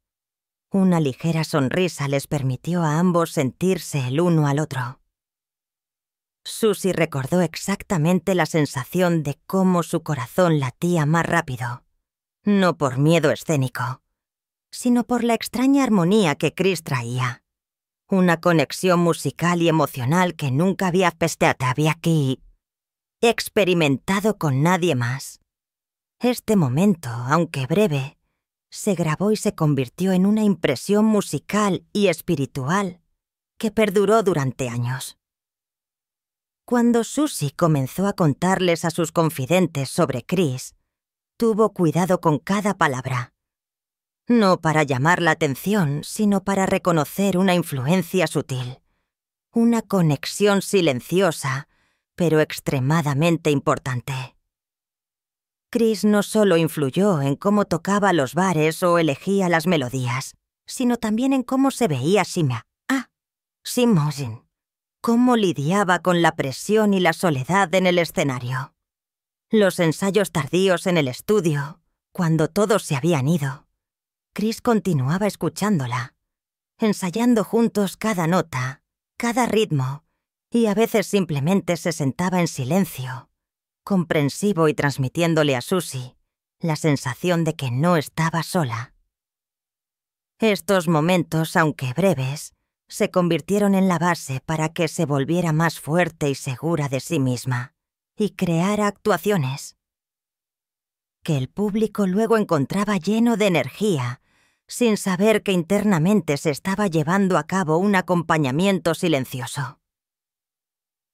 Una ligera sonrisa les permitió a ambos sentirse el uno al otro. Susie recordó exactamente la sensación de cómo su corazón latía más rápido, no por miedo escénico, sino por la extraña armonía que Chris traía. Una conexión musical y emocional que nunca había experimentado con nadie más. Este momento, aunque breve, se grabó y se convirtió en una impresión musical y espiritual que perduró durante años. Cuando Susie comenzó a contarles a sus confidentes sobre Chris, tuvo cuidado con cada palabra. No para llamar la atención, sino para reconocer una influencia sutil, una conexión silenciosa, pero extremadamente importante. Chris no solo influyó en cómo tocaba los bares o elegía las melodías, sino también en cómo se veía Simosin, cómo lidiaba con la presión y la soledad en el escenario. Los ensayos tardíos en el estudio, cuando todos se habían ido, Chris continuaba escuchándola, ensayando juntos cada nota, cada ritmo, y a veces simplemente se sentaba en silencio, comprensivo y transmitiéndole a Susie la sensación de que no estaba sola. Estos momentos, aunque breves, se convirtieron en la base para que se volviera más fuerte y segura de sí misma, y creara actuaciones que el público luego encontraba lleno de energía, sin saber que internamente se estaba llevando a cabo un acompañamiento silencioso.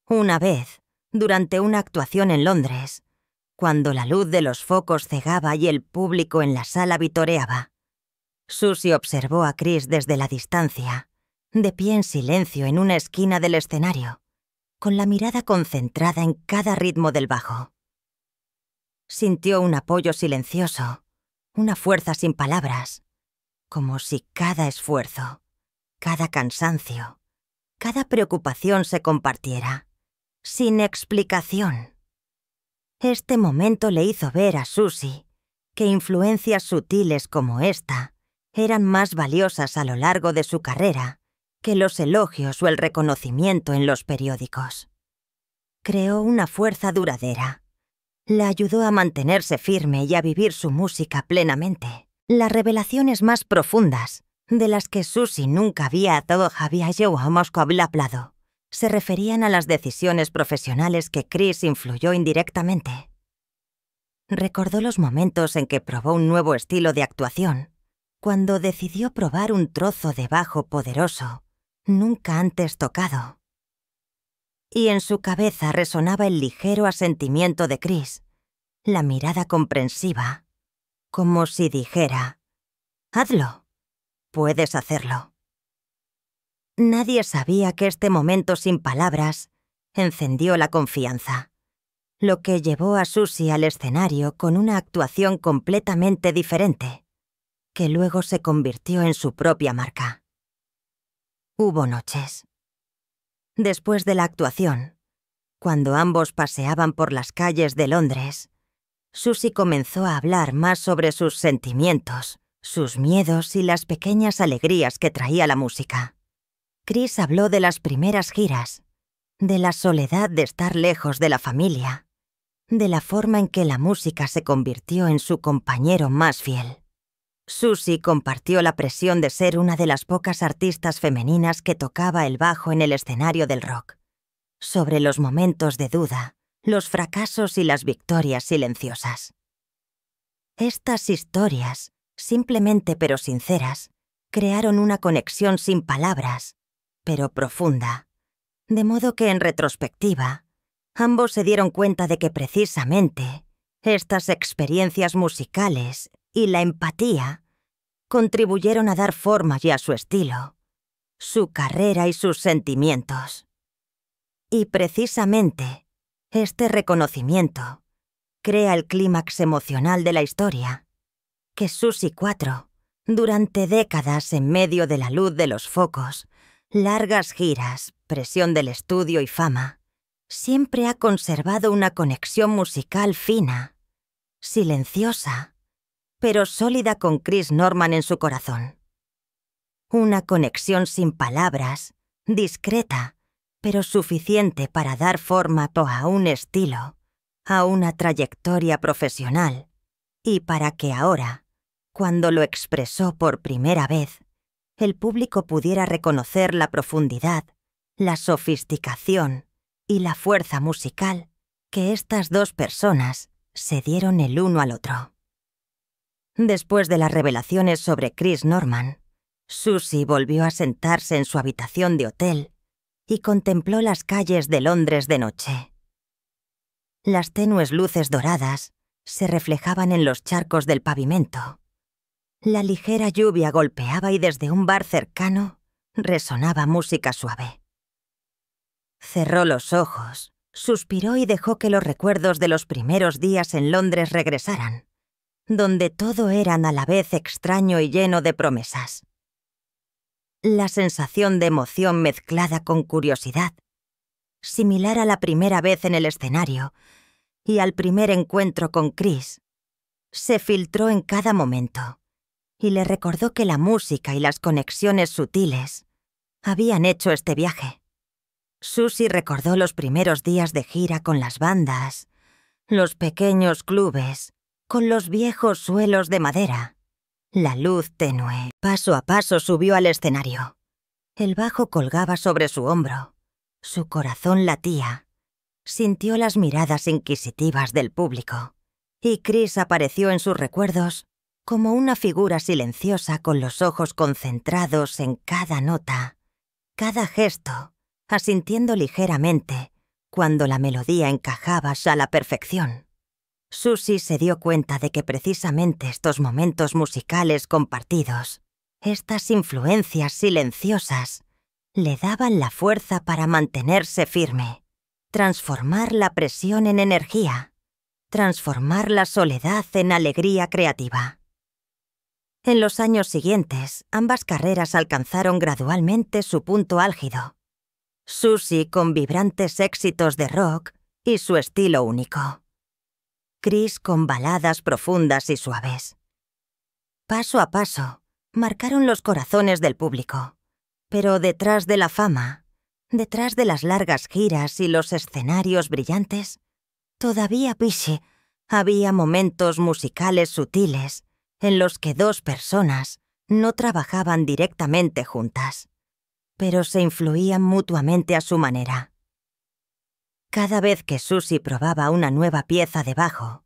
Una vez, durante una actuación en Londres, cuando la luz de los focos cegaba y el público en la sala vitoreaba, Susie observó a Chris desde la distancia, de pie en silencio en una esquina del escenario, con la mirada concentrada en cada ritmo del bajo. Sintió un apoyo silencioso, una fuerza sin palabras, como si cada esfuerzo, cada cansancio, cada preocupación se compartiera, sin explicación. Este momento le hizo ver a Susie que influencias sutiles como esta eran más valiosas a lo largo de su carrera que los elogios o el reconocimiento en los periódicos. Creó una fuerza duradera. La ayudó a mantenerse firme y a vivir su música plenamente. Las revelaciones más profundas, de las que Susie nunca había hablado, se referían a las decisiones profesionales que Chris influyó indirectamente. Recordó los momentos en que probó un nuevo estilo de actuación, cuando decidió probar un trozo de bajo poderoso, nunca antes tocado. Y en su cabeza resonaba el ligero asentimiento de Chris, la mirada comprensiva, como si dijera: «Hazlo, puedes hacerlo». Nadie sabía que este momento sin palabras encendió la confianza, lo que llevó a Susie al escenario con una actuación completamente diferente, que luego se convirtió en su propia marca. Hubo noches. Después de la actuación, cuando ambos paseaban por las calles de Londres, Susie comenzó a hablar más sobre sus sentimientos, sus miedos y las pequeñas alegrías que traía la música. Chris habló de las primeras giras, de la soledad de estar lejos de la familia, de la forma en que la música se convirtió en su compañero más fiel. Susie compartió la presión de ser una de las pocas artistas femeninas que tocaba el bajo en el escenario del rock, sobre los momentos de duda, los fracasos y las victorias silenciosas. Estas historias, simplemente pero sinceras, crearon una conexión sin palabras, pero profunda, de modo que en retrospectiva, ambos se dieron cuenta de que precisamente estas experiencias musicales y la empatía contribuyeron a dar forma ya a su estilo, su carrera y sus sentimientos. Y precisamente este reconocimiento crea el clímax emocional de la historia, que Susie 4, durante décadas en medio de la luz de los focos, largas giras, presión del estudio y fama, siempre ha conservado una conexión musical fina, silenciosa, pero sólida con Chris Norman en su corazón. Una conexión sin palabras, discreta, pero suficiente para dar forma a un estilo, a una trayectoria profesional, y para que ahora, cuando lo expresó por primera vez, el público pudiera reconocer la profundidad, la sofisticación y la fuerza musical que estas dos personas se dieron el uno al otro. Después de las revelaciones sobre Chris Norman, Susie volvió a sentarse en su habitación de hotel y contempló las calles de Londres de noche. Las tenues luces doradas se reflejaban en los charcos del pavimento. La ligera lluvia golpeaba y desde un bar cercano resonaba música suave. Cerró los ojos, Suspiró y dejó que los recuerdos de los primeros días en Londres regresaran, donde todo era a la vez extraño y lleno de promesas. La sensación de emoción mezclada con curiosidad, similar a la primera vez en el escenario y al primer encuentro con Chris, se filtró en cada momento y le recordó que la música y las conexiones sutiles habían hecho este viaje. Susie recordó los primeros días de gira con las bandas, los pequeños clubes, con los viejos suelos de madera, la luz tenue. Paso a paso subió al escenario. El bajo colgaba sobre su hombro. Su corazón latía. Sintió las miradas inquisitivas del público. Y Chris apareció en sus recuerdos como una figura silenciosa con los ojos concentrados en cada nota, cada gesto, asintiendo ligeramente cuando la melodía encajaba a la perfección. Susie se dio cuenta de que precisamente estos momentos musicales compartidos, estas influencias silenciosas, le daban la fuerza para mantenerse firme, transformar la presión en energía, transformar la soledad en alegría creativa. En los años siguientes, ambas carreras alcanzaron gradualmente su punto álgido. Susie con vibrantes éxitos de rock y su estilo único. Chris con baladas profundas y suaves. Paso a paso, marcaron los corazones del público. Pero detrás de la fama, detrás de las largas giras y los escenarios brillantes, todavía había momentos musicales sutiles en los que dos personas no trabajaban directamente juntas, pero se influían mutuamente a su manera. Cada vez que Susie probaba una nueva pieza de bajo,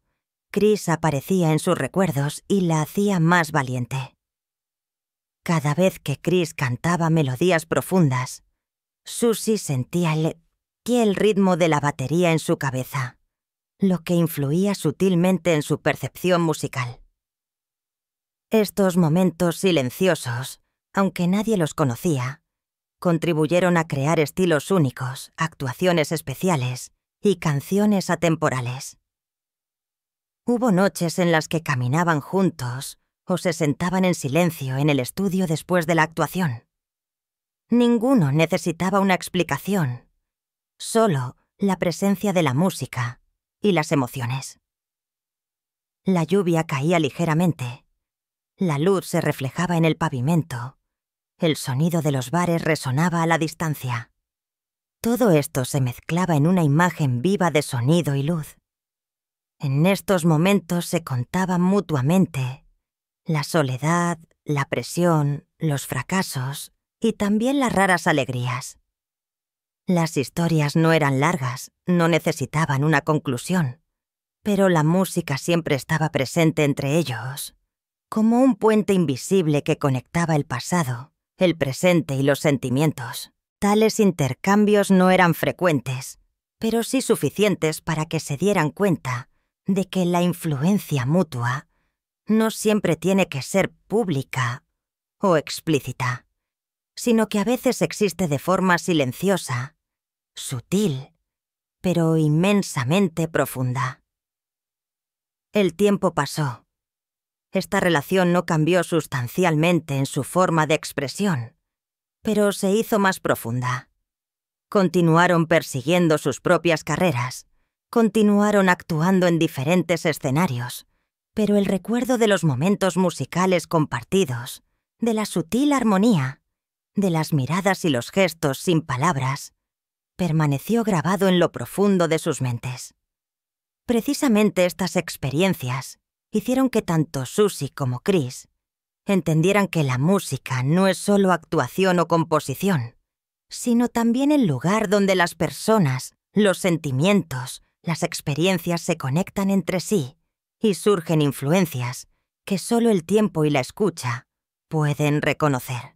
Chris aparecía en sus recuerdos y la hacía más valiente. Cada vez que Chris cantaba melodías profundas, Susie sentía el ritmo de la batería en su cabeza, lo que influía sutilmente en su percepción musical. Estos momentos silenciosos, aunque nadie los conocía, contribuyeron a crear estilos únicos, actuaciones especiales y canciones atemporales. Hubo noches en las que caminaban juntos o se sentaban en silencio en el estudio después de la actuación. Ninguno necesitaba una explicación, solo la presencia de la música y las emociones. La lluvia caía ligeramente. La luz se reflejaba en el pavimento. El sonido de los bares resonaba a la distancia. Todo esto se mezclaba en una imagen viva de sonido y luz. En estos momentos se contaban mutuamente la soledad, la presión, los fracasos y también las raras alegrías. Las historias no eran largas, no necesitaban una conclusión, pero la música siempre estaba presente entre ellos, como un puente invisible que conectaba el pasado, el presente y los sentimientos. Tales intercambios no eran frecuentes, pero sí suficientes para que se dieran cuenta de que la influencia mutua no siempre tiene que ser pública o explícita, sino que a veces existe de forma silenciosa, sutil, pero inmensamente profunda. El tiempo pasó. Esta relación no cambió sustancialmente en su forma de expresión, pero se hizo más profunda. Continuaron persiguiendo sus propias carreras, continuaron actuando en diferentes escenarios, pero el recuerdo de los momentos musicales compartidos, de la sutil armonía, de las miradas y los gestos sin palabras, permaneció grabado en lo profundo de sus mentes. Precisamente estas experiencias hicieron que tanto Susie como Chris entendieran que la música no es solo actuación o composición, sino también el lugar donde las personas, los sentimientos, las experiencias se conectan entre sí y surgen influencias que solo el tiempo y la escucha pueden reconocer.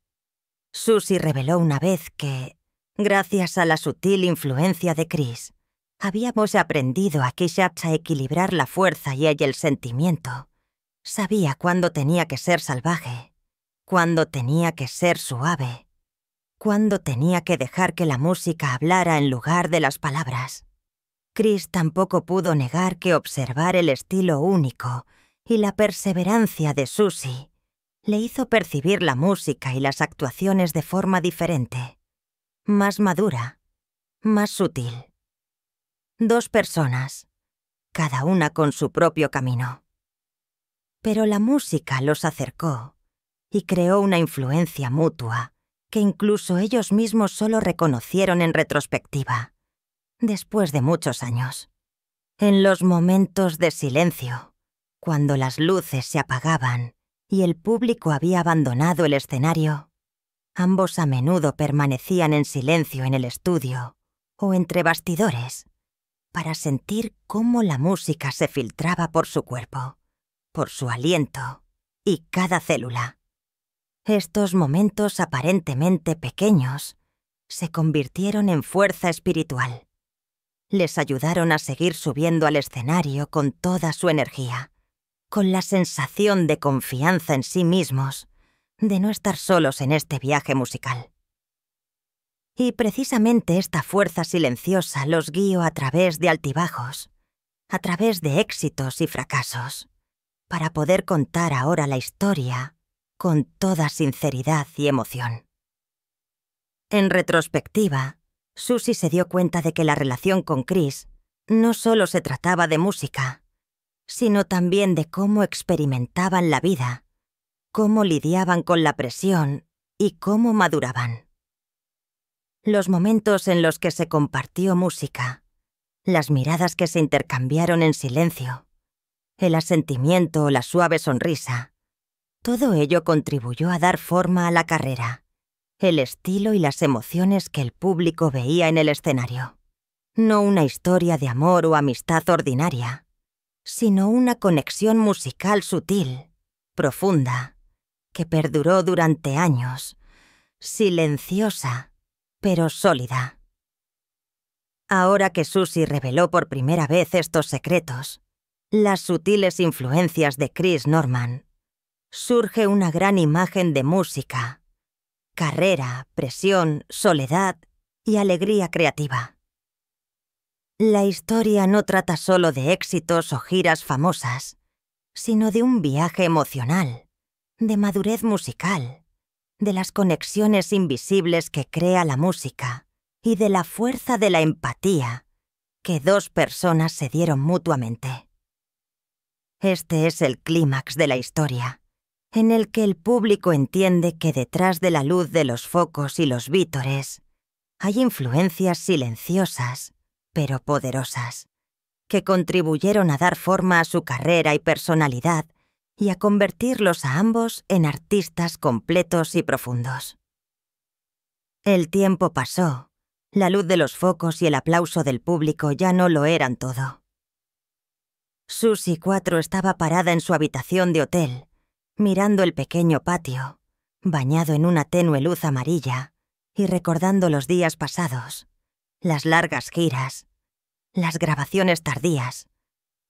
Susie reveló una vez que, gracias a la sutil influencia de Chris, habíamos aprendido a equilibrar la fuerza y el sentimiento. Sabía cuándo tenía que ser salvaje, cuándo tenía que ser suave, cuándo tenía que dejar que la música hablara en lugar de las palabras. Chris tampoco pudo negar que observar el estilo único y la perseverancia de Susie le hizo percibir la música y las actuaciones de forma diferente, más madura, más sutil. Dos personas, cada una con su propio camino. Pero la música los acercó y creó una influencia mutua que incluso ellos mismos solo reconocieron en retrospectiva, después de muchos años. En los momentos de silencio, cuando las luces se apagaban y el público había abandonado el escenario, ambos a menudo permanecían en silencio en el estudio o entre bastidores para sentir cómo la música se filtraba por su cuerpo, por su aliento y cada célula. Estos momentos aparentemente pequeños se convirtieron en fuerza espiritual. Les ayudaron a seguir subiendo al escenario con toda su energía, con la sensación de confianza en sí mismos, de no estar solos en este viaje musical. Y precisamente esta fuerza silenciosa los guió a través de altibajos, a través de éxitos y fracasos, para poder contar ahora la historia con toda sinceridad y emoción. En retrospectiva, Susie se dio cuenta de que la relación con Chris no solo se trataba de música, sino también de cómo experimentaban la vida, cómo lidiaban con la presión y cómo maduraban. Los momentos en los que se compartió música, las miradas que se intercambiaron en silencio, el asentimiento o la suave sonrisa, todo ello contribuyó a dar forma a la carrera, el estilo y las emociones que el público veía en el escenario. No una historia de amor o amistad ordinaria, sino una conexión musical sutil, profunda, que perduró durante años, silenciosa, pero sólida. Ahora que Susie reveló por primera vez estos secretos, las sutiles influencias de Chris Norman, surge una gran imagen de música, carrera, presión, soledad y alegría creativa. La historia no trata solo de éxitos o giras famosas, sino de un viaje emocional, de madurez musical, de las conexiones invisibles que crea la música y de la fuerza de la empatía que dos personas se dieron mutuamente. Este es el clímax de la historia, en el que el público entiende que detrás de la luz de los focos y los vítores hay influencias silenciosas, pero poderosas, que contribuyeron a dar forma a su carrera y personalidad y a convertirlos a ambos en artistas completos y profundos. El tiempo pasó, la luz de los focos y el aplauso del público ya no lo eran todo. Susie 4 estaba parada en su habitación de hotel, mirando el pequeño patio, bañado en una tenue luz amarilla, y recordando los días pasados, las largas giras, las grabaciones tardías,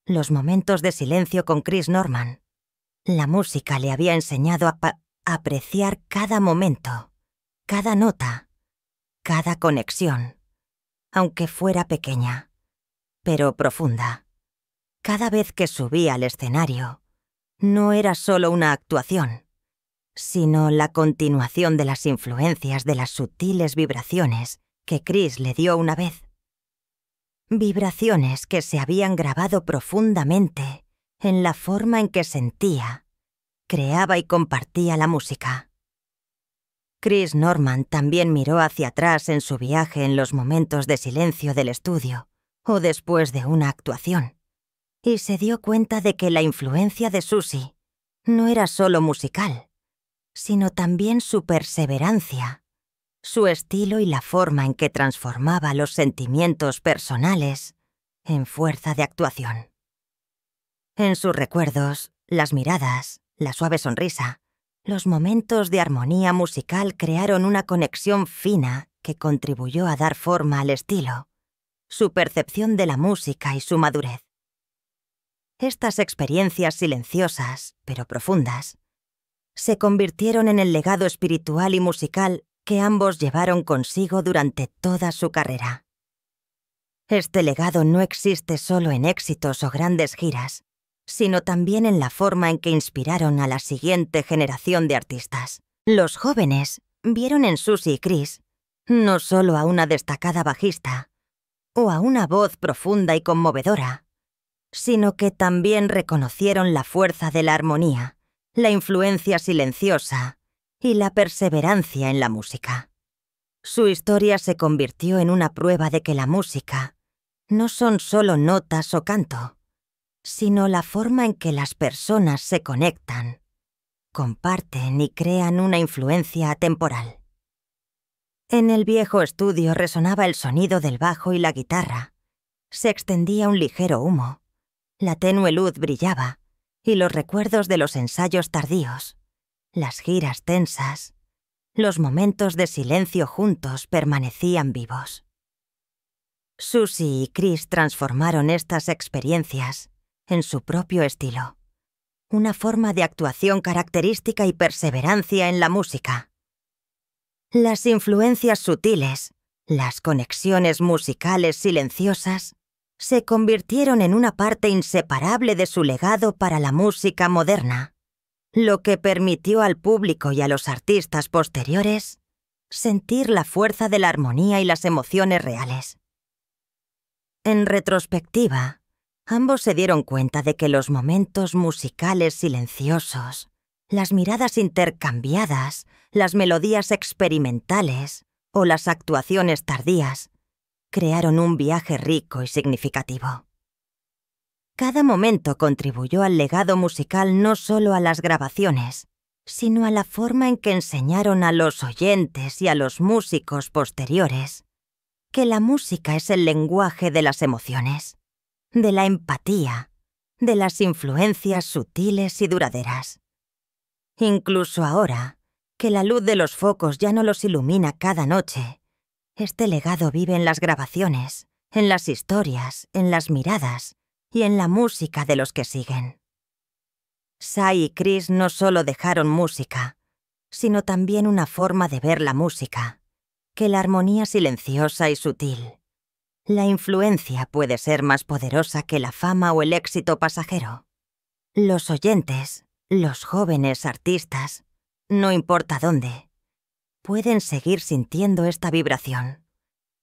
los momentos de silencio con Chris Norman. La música le había enseñado a apreciar cada momento, cada nota, cada conexión, aunque fuera pequeña, pero profunda. Cada vez que subía al escenario, no era solo una actuación, sino la continuación de las influencias de las sutiles vibraciones que Chris le dio una vez. Vibraciones que se habían grabado profundamente en la forma en que sentía, creaba y compartía la música. Chris Norman también miró hacia atrás en su viaje en los momentos de silencio del estudio o después de una actuación, y se dio cuenta de que la influencia de Susie no era solo musical, sino también su perseverancia, su estilo y la forma en que transformaba los sentimientos personales en fuerza de actuación. En sus recuerdos, las miradas, la suave sonrisa, los momentos de armonía musical crearon una conexión fina que contribuyó a dar forma al estilo, su percepción de la música y su madurez. Estas experiencias silenciosas, pero profundas, se convirtieron en el legado espiritual y musical que ambos llevaron consigo durante toda su carrera. Este legado no existe solo en éxitos o grandes giras, sino también en la forma en que inspiraron a la siguiente generación de artistas. Los jóvenes vieron en Susie y Chris no solo a una destacada bajista o a una voz profunda y conmovedora, sino que también reconocieron la fuerza de la armonía, la influencia silenciosa y la perseverancia en la música. Su historia se convirtió en una prueba de que la música no son solo notas o canto, sino la forma en que las personas se conectan, comparten y crean una influencia atemporal. En el viejo estudio resonaba el sonido del bajo y la guitarra. Se extendía un ligero humo. La tenue luz brillaba, y los recuerdos de los ensayos tardíos, las giras tensas, los momentos de silencio juntos permanecían vivos. Susie y Chris transformaron estas experiencias en su propio estilo, una forma de actuación característica y perseverancia en la música. Las influencias sutiles, las conexiones musicales silenciosas, se convirtieron en una parte inseparable de su legado para la música moderna, lo que permitió al público y a los artistas posteriores sentir la fuerza de la armonía y las emociones reales. En retrospectiva, ambos se dieron cuenta de que los momentos musicales silenciosos, las miradas intercambiadas, las melodías experimentales o las actuaciones tardías crearon un viaje rico y significativo. Cada momento contribuyó al legado musical no solo a las grabaciones, sino a la forma en que enseñaron a los oyentes y a los músicos posteriores que la música es el lenguaje de las emociones, de la empatía, de las influencias sutiles y duraderas. Incluso ahora, que la luz de los focos ya no los ilumina cada noche, este legado vive en las grabaciones, en las historias, en las miradas y en la música de los que siguen. Sy y Chris no solo dejaron música, sino también una forma de ver la música, que la armonía silenciosa y sutil. La influencia puede ser más poderosa que la fama o el éxito pasajero. Los oyentes, los jóvenes artistas, no importa dónde, pueden seguir sintiendo esta vibración,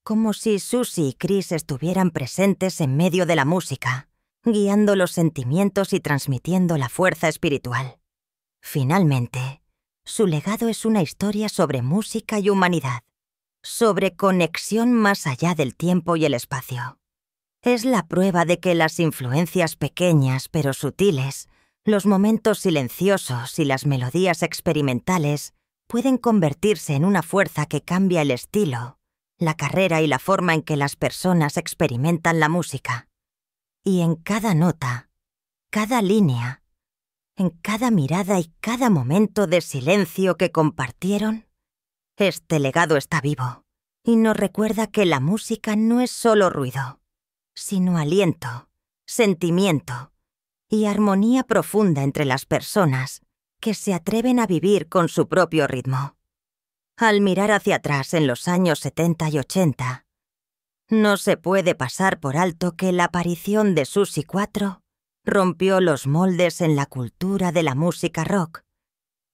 como si Susie y Chris estuvieran presentes en medio de la música, guiando los sentimientos y transmitiendo la fuerza espiritual. Finalmente, su legado es una historia sobre música y humanidad, sobre conexión más allá del tiempo y el espacio. Es la prueba de que las influencias pequeñas pero sutiles, los momentos silenciosos y las melodías experimentales pueden convertirse en una fuerza que cambia el estilo, la carrera y la forma en que las personas experimentan la música. Y en cada nota, cada línea, en cada mirada y cada momento de silencio que compartieron, este legado está vivo y nos recuerda que la música no es solo ruido, sino aliento, sentimiento y armonía profunda entre las personas que se atreven a vivir con su propio ritmo. Al mirar hacia atrás en los años 70 y 80, no se puede pasar por alto que la aparición de Susie 4 rompió los moldes en la cultura de la música rock,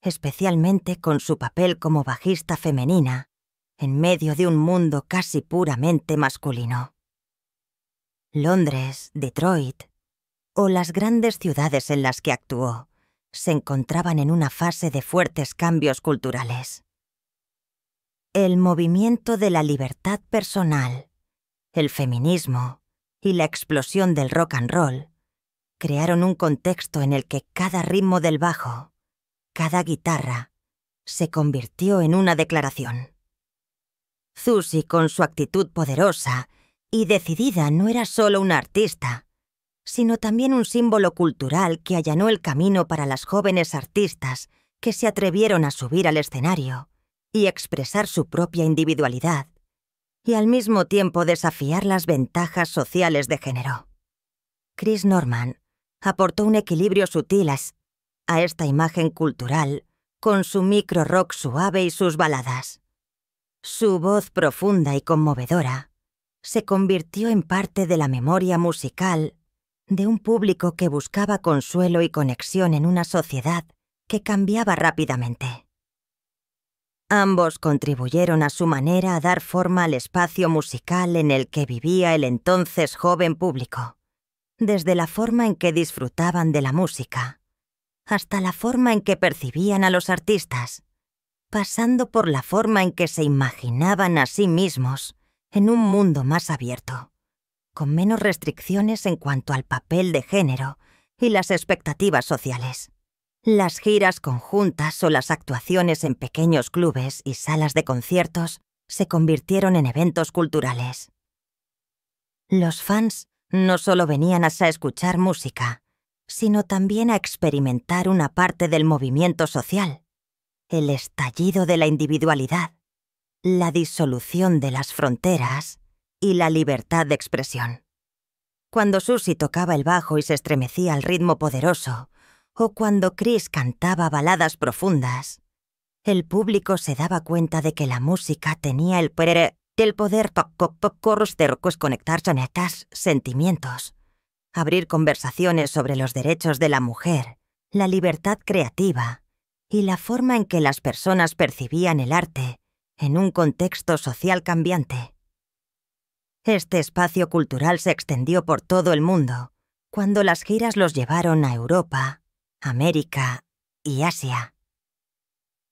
especialmente con su papel como bajista femenina en medio de un mundo casi puramente masculino. Londres, Detroit o las grandes ciudades en las que actuó se encontraban en una fase de fuertes cambios culturales. El movimiento de la libertad personal, el feminismo y la explosión del rock and roll crearon un contexto en el que cada ritmo del bajo, cada guitarra, se convirtió en una declaración. Susie, con su actitud poderosa y decidida, no era solo una artista, sino también un símbolo cultural que allanó el camino para las jóvenes artistas que se atrevieron a subir al escenario y expresar su propia individualidad, y al mismo tiempo desafiar las ventajas sociales de género. Chris Norman aportó un equilibrio sutil a esta imagen cultural con su micro rock suave y sus baladas. Su voz profunda y conmovedora se convirtió en parte de la memoria musical de un público que buscaba consuelo y conexión en una sociedad que cambiaba rápidamente. Ambos contribuyeron a su manera a dar forma al espacio musical en el que vivía el entonces joven público, desde la forma en que disfrutaban de la música, hasta la forma en que percibían a los artistas, pasando por la forma en que se imaginaban a sí mismos en un mundo más abierto, con menos restricciones en cuanto al papel de género y las expectativas sociales. Las giras conjuntas o las actuaciones en pequeños clubes y salas de conciertos se convirtieron en eventos culturales. Los fans no solo venían a escuchar música, sino también a experimentar una parte del movimiento social, el estallido de la individualidad, la disolución de las fronteras y la libertad de expresión. Cuando Susie tocaba el bajo y se estremecía al ritmo poderoso, o cuando Chris cantaba baladas profundas, el público se daba cuenta de que la música tenía el poder conectarse con estos sentimientos, abrir conversaciones sobre los derechos de la mujer, la libertad creativa y la forma en que las personas percibían el arte en un contexto social cambiante. Este espacio cultural se extendió por todo el mundo cuando las giras los llevaron a Europa, América y Asia.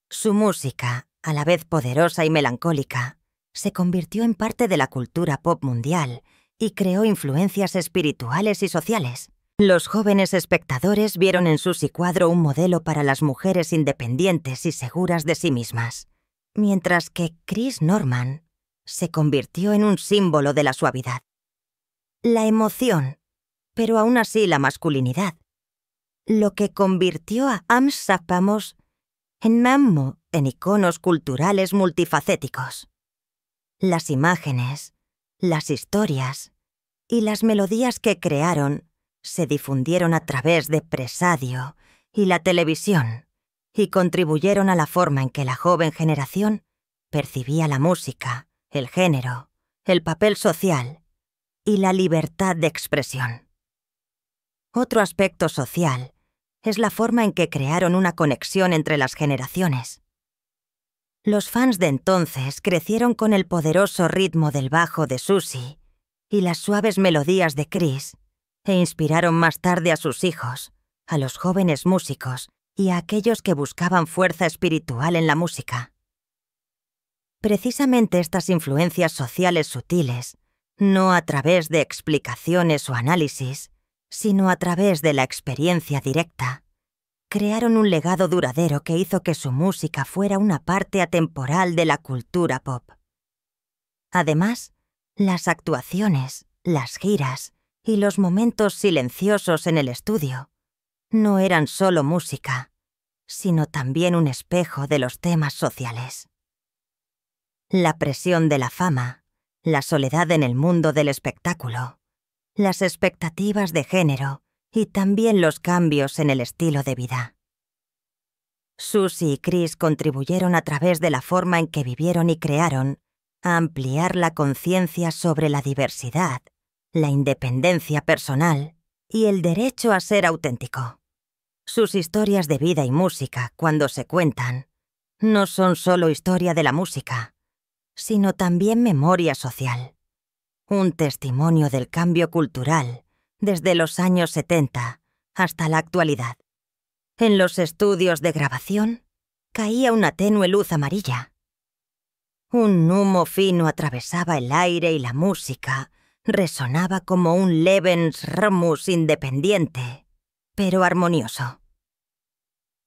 Su música, a la vez poderosa y melancólica, se convirtió en parte de la cultura pop mundial y creó influencias espirituales y sociales. Los jóvenes espectadores vieron en Susie Quatro un modelo para las mujeres independientes y seguras de sí mismas, mientras que Chris Norman se convirtió en un símbolo de la suavidad, la emoción, pero aún así la masculinidad, lo que convirtió a Amsterdamos en iconos culturales multifacéticos. Las imágenes, las historias y las melodías que crearon se difundieron a través de Presadio y la televisión y contribuyeron a la forma en que la joven generación percibía la música, el género, el papel social y la libertad de expresión. Otro aspecto social es la forma en que crearon una conexión entre las generaciones. Los fans de entonces crecieron con el poderoso ritmo del bajo de Susie y las suaves melodías de Chris, e inspiraron más tarde a sus hijos, a los jóvenes músicos y a aquellos que buscaban fuerza espiritual en la música. Precisamente estas influencias sociales sutiles, no a través de explicaciones o análisis, sino a través de la experiencia directa, crearon un legado duradero que hizo que su música fuera una parte atemporal de la cultura pop. Además, las actuaciones, las giras y los momentos silenciosos en el estudio no eran solo música, sino también un espejo de los temas sociales. La presión de la fama, la soledad en el mundo del espectáculo, las expectativas de género y también los cambios en el estilo de vida. Susie y Chris contribuyeron a través de la forma en que vivieron y crearon a ampliar la conciencia sobre la diversidad, la independencia personal y el derecho a ser auténtico. Sus historias de vida y música, cuando se cuentan, no son solo historia de la música, sino también memoria social. Un testimonio del cambio cultural desde los años 70 hasta la actualidad. En los estudios de grabación caía una tenue luz amarilla. Un humo fino atravesaba el aire y la música resonaba como un Lebensrhythmus independiente, pero armonioso.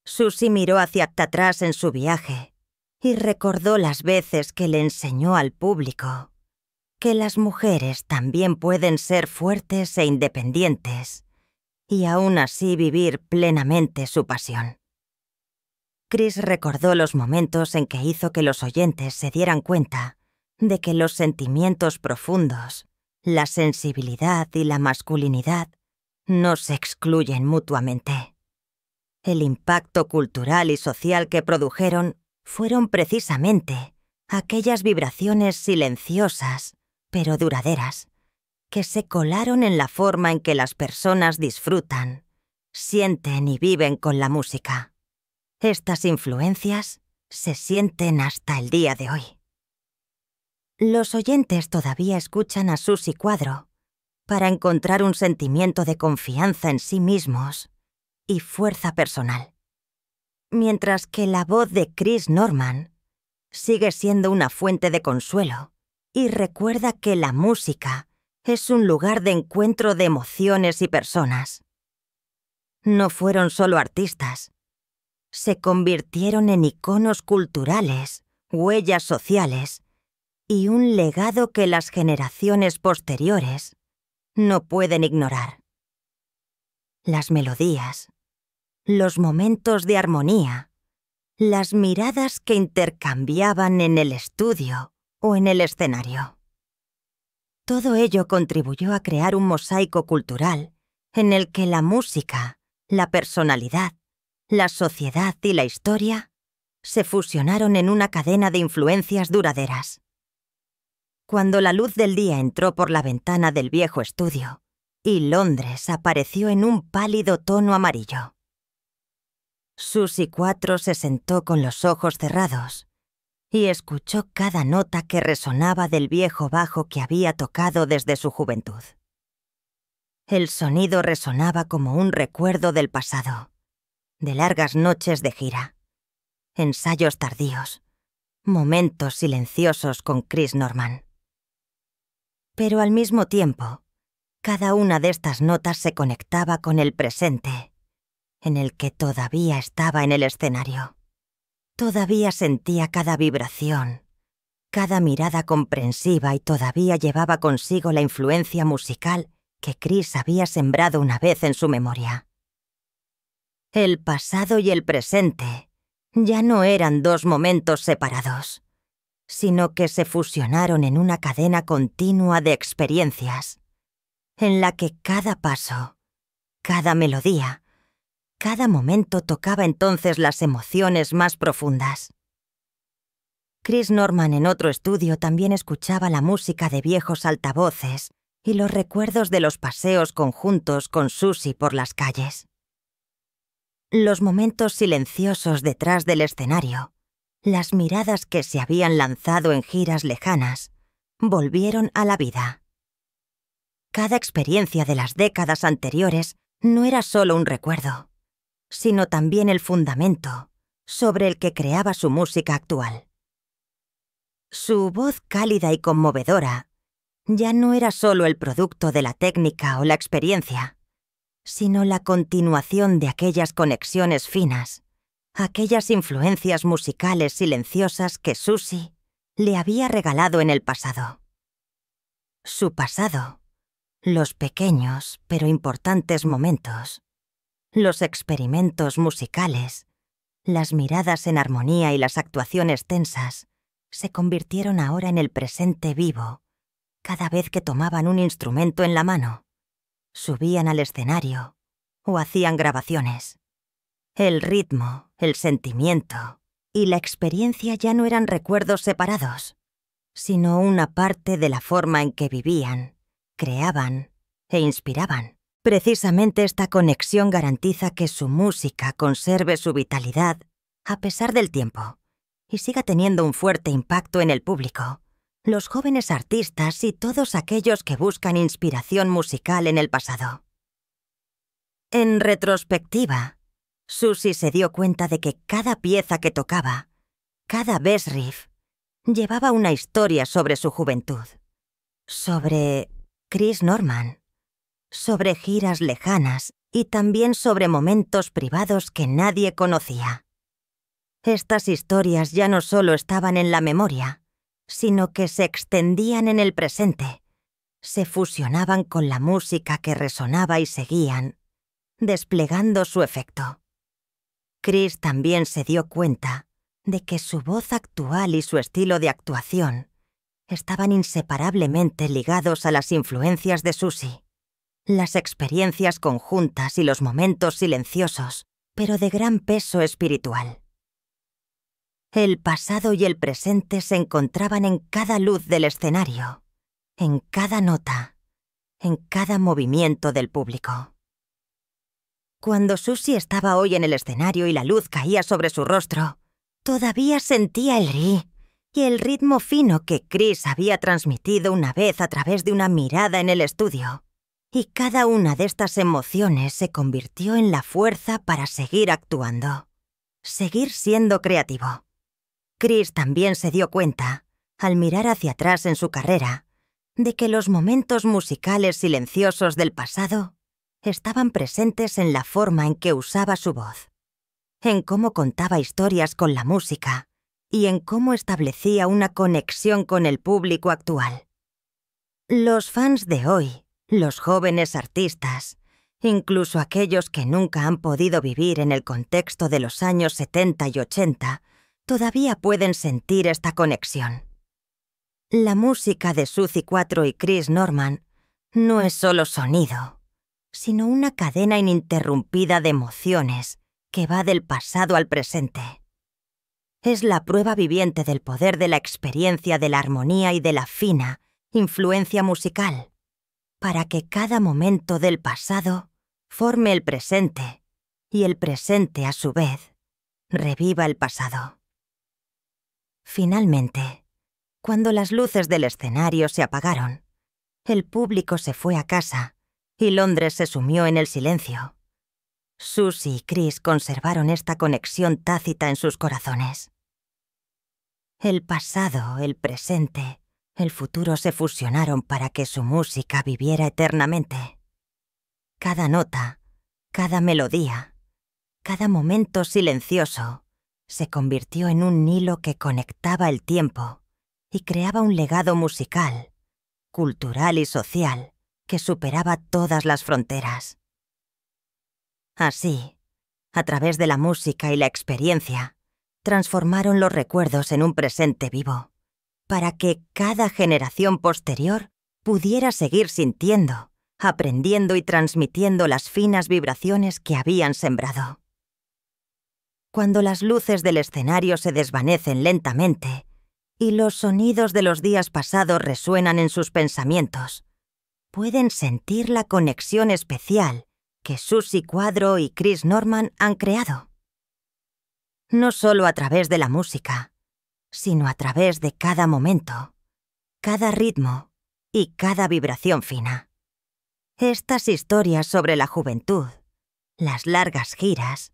Susie miró hacia atrás en su viaje y recordó las veces que le enseñó al público que las mujeres también pueden ser fuertes e independientes y aún así vivir plenamente su pasión. Chris recordó los momentos en que hizo que los oyentes se dieran cuenta de que los sentimientos profundos, la sensibilidad y la masculinidad no se excluyen mutuamente. El impacto cultural y social que produjeron fueron precisamente aquellas vibraciones silenciosas pero duraderas, que se colaron en la forma en que las personas disfrutan, sienten y viven con la música. Estas influencias se sienten hasta el día de hoy. Los oyentes todavía escuchan a Susi Quatro para encontrar un sentimiento de confianza en sí mismos y fuerza personal, mientras que la voz de Chris Norman sigue siendo una fuente de consuelo y recuerda que la música es un lugar de encuentro de emociones y personas. No fueron solo artistas, se convirtieron en iconos culturales, huellas sociales y un legado que las generaciones posteriores no pueden ignorar. Las melodías, los momentos de armonía, las miradas que intercambiaban en el estudio o en el escenario. Todo ello contribuyó a crear un mosaico cultural en el que la música, la personalidad, la sociedad y la historia se fusionaron en una cadena de influencias duraderas. Cuando la luz del día entró por la ventana del viejo estudio y Londres apareció en un pálido tono amarillo, Susi Quatro se sentó con los ojos cerrados y escuchó cada nota que resonaba del viejo bajo que había tocado desde su juventud. El sonido resonaba como un recuerdo del pasado, de largas noches de gira, ensayos tardíos, momentos silenciosos con Chris Norman. Pero al mismo tiempo, cada una de estas notas se conectaba con el presente, en el que todavía estaba en el escenario. Todavía sentía cada vibración, cada mirada comprensiva y todavía llevaba consigo la influencia musical que Chris había sembrado una vez en su memoria. El pasado y el presente ya no eran dos momentos separados, sino que se fusionaron en una cadena continua de experiencias, en la que cada paso, cada melodía, cada momento tocaba entonces las emociones más profundas. Chris Norman en otro estudio también escuchaba la música de viejos altavoces y los recuerdos de los paseos conjuntos con Susi por las calles. Los momentos silenciosos detrás del escenario, las miradas que se habían lanzado en giras lejanas, volvieron a la vida. Cada experiencia de las décadas anteriores no era solo un recuerdo, sino también el fundamento sobre el que creaba su música actual. Su voz cálida y conmovedora ya no era solo el producto de la técnica o la experiencia, sino la continuación de aquellas conexiones finas, aquellas influencias musicales silenciosas que Susi le había regalado en el pasado. Su pasado, los pequeños pero importantes momentos, los experimentos musicales, las miradas en armonía y las actuaciones tensas se convirtieron ahora en el presente vivo, cada vez que tomaban un instrumento en la mano, subían al escenario o hacían grabaciones. El ritmo, el sentimiento y la experiencia ya no eran recuerdos separados, sino una parte de la forma en que vivían, creaban e inspiraban. Precisamente esta conexión garantiza que su música conserve su vitalidad a pesar del tiempo y siga teniendo un fuerte impacto en el público, los jóvenes artistas y todos aquellos que buscan inspiración musical en el pasado. En retrospectiva, Susi se dio cuenta de que cada pieza que tocaba, cada bass riff, llevaba una historia sobre su juventud, sobre Chris Norman, sobre giras lejanas y también sobre momentos privados que nadie conocía. Estas historias ya no solo estaban en la memoria, sino que se extendían en el presente, se fusionaban con la música que resonaba y seguían, desplegando su efecto. Chris también se dio cuenta de que su voz actual y su estilo de actuación estaban inseparablemente ligados a las influencias de Susi, las experiencias conjuntas y los momentos silenciosos, pero de gran peso espiritual. El pasado y el presente se encontraban en cada luz del escenario, en cada nota, en cada movimiento del público. Cuando Susie estaba hoy en el escenario y la luz caía sobre su rostro, todavía sentía el ri y el ritmo fino que Chris había transmitido una vez a través de una mirada en el estudio. Y cada una de estas emociones se convirtió en la fuerza para seguir actuando, seguir siendo creativo. Chris también se dio cuenta, al mirar hacia atrás en su carrera, de que los momentos musicales silenciosos del pasado estaban presentes en la forma en que usaba su voz, en cómo contaba historias con la música y en cómo establecía una conexión con el público actual. Los fans de hoy, los jóvenes artistas, incluso aquellos que nunca han podido vivir en el contexto de los años 70 y 80, todavía pueden sentir esta conexión. La música de Suzy 4 y Chris Norman no es solo sonido, sino una cadena ininterrumpida de emociones que va del pasado al presente. Es la prueba viviente del poder de la experiencia de la armonía y de la fina influencia musical, para que cada momento del pasado forme el presente y el presente, a su vez, reviva el pasado. Finalmente, cuando las luces del escenario se apagaron, el público se fue a casa y Londres se sumió en el silencio. Susie y Chris conservaron esta conexión tácita en sus corazones. El pasado, el presente, el futuro se fusionaron para que su música viviera eternamente. Cada nota, cada melodía, cada momento silencioso se convirtió en un hilo que conectaba el tiempo y creaba un legado musical, cultural y social que superaba todas las fronteras. Así, a través de la música y la experiencia, transformaron los recuerdos en un presente vivo, para que cada generación posterior pudiera seguir sintiendo, aprendiendo y transmitiendo las finas vibraciones que habían sembrado. Cuando las luces del escenario se desvanecen lentamente y los sonidos de los días pasados resuenan en sus pensamientos, pueden sentir la conexión especial que Suzy 4 y Chris Norman han creado. No solo a través de la música, sino a través de cada momento, cada ritmo y cada vibración fina. Estas historias sobre la juventud, las largas giras,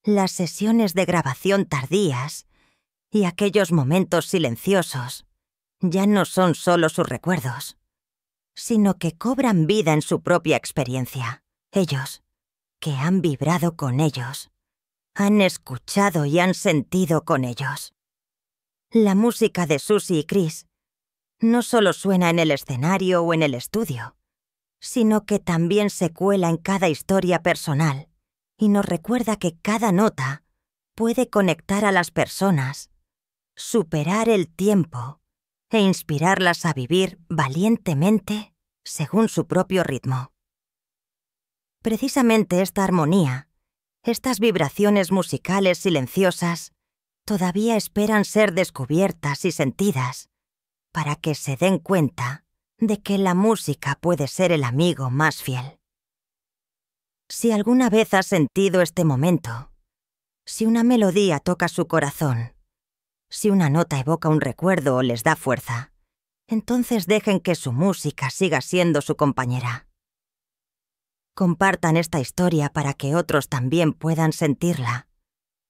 las sesiones de grabación tardías y aquellos momentos silenciosos ya no son solo sus recuerdos, sino que cobran vida en su propia experiencia. Ellos, que han vibrado con ellos, han escuchado y han sentido con ellos. La música de Suzy y Chris no solo suena en el escenario o en el estudio, sino que también se cuela en cada historia personal y nos recuerda que cada nota puede conectar a las personas, superar el tiempo e inspirarlas a vivir valientemente según su propio ritmo. Precisamente esta armonía, estas vibraciones musicales silenciosas, todavía esperan ser descubiertas y sentidas, para que se den cuenta de que la música puede ser el amigo más fiel. Si alguna vez has sentido este momento, si una melodía toca su corazón, si una nota evoca un recuerdo o les da fuerza, entonces dejen que su música siga siendo su compañera. Compartan esta historia para que otros también puedan sentirla,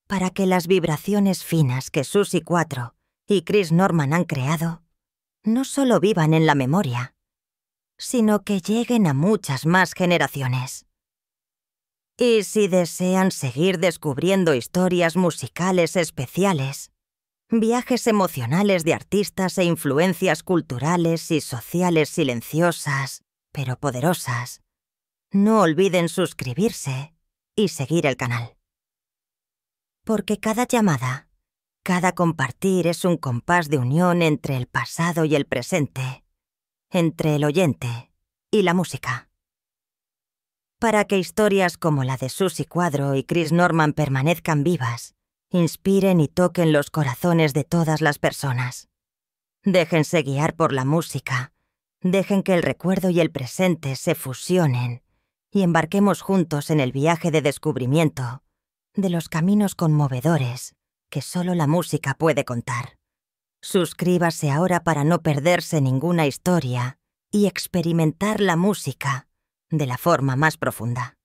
para que las vibraciones finas que Suzy 4 y Chris Norman han creado no solo vivan en la memoria, sino que lleguen a muchas más generaciones. Y si desean seguir descubriendo historias musicales especiales, viajes emocionales de artistas e influencias culturales y sociales silenciosas, pero poderosas, no olviden suscribirse y seguir el canal. Porque cada llamada, cada compartir es un compás de unión entre el pasado y el presente, entre el oyente y la música. Para que historias como la de Suzy 4 y Chris Norman permanezcan vivas, inspiren y toquen los corazones de todas las personas. Déjense guiar por la música, Dejen que el recuerdo y el presente se fusionen y embarquemos juntos en el viaje de descubrimiento de los caminos conmovedores que solo la música puede contar. Suscríbase ahora para no perderse ninguna historia y experimentar la música de la forma más profunda.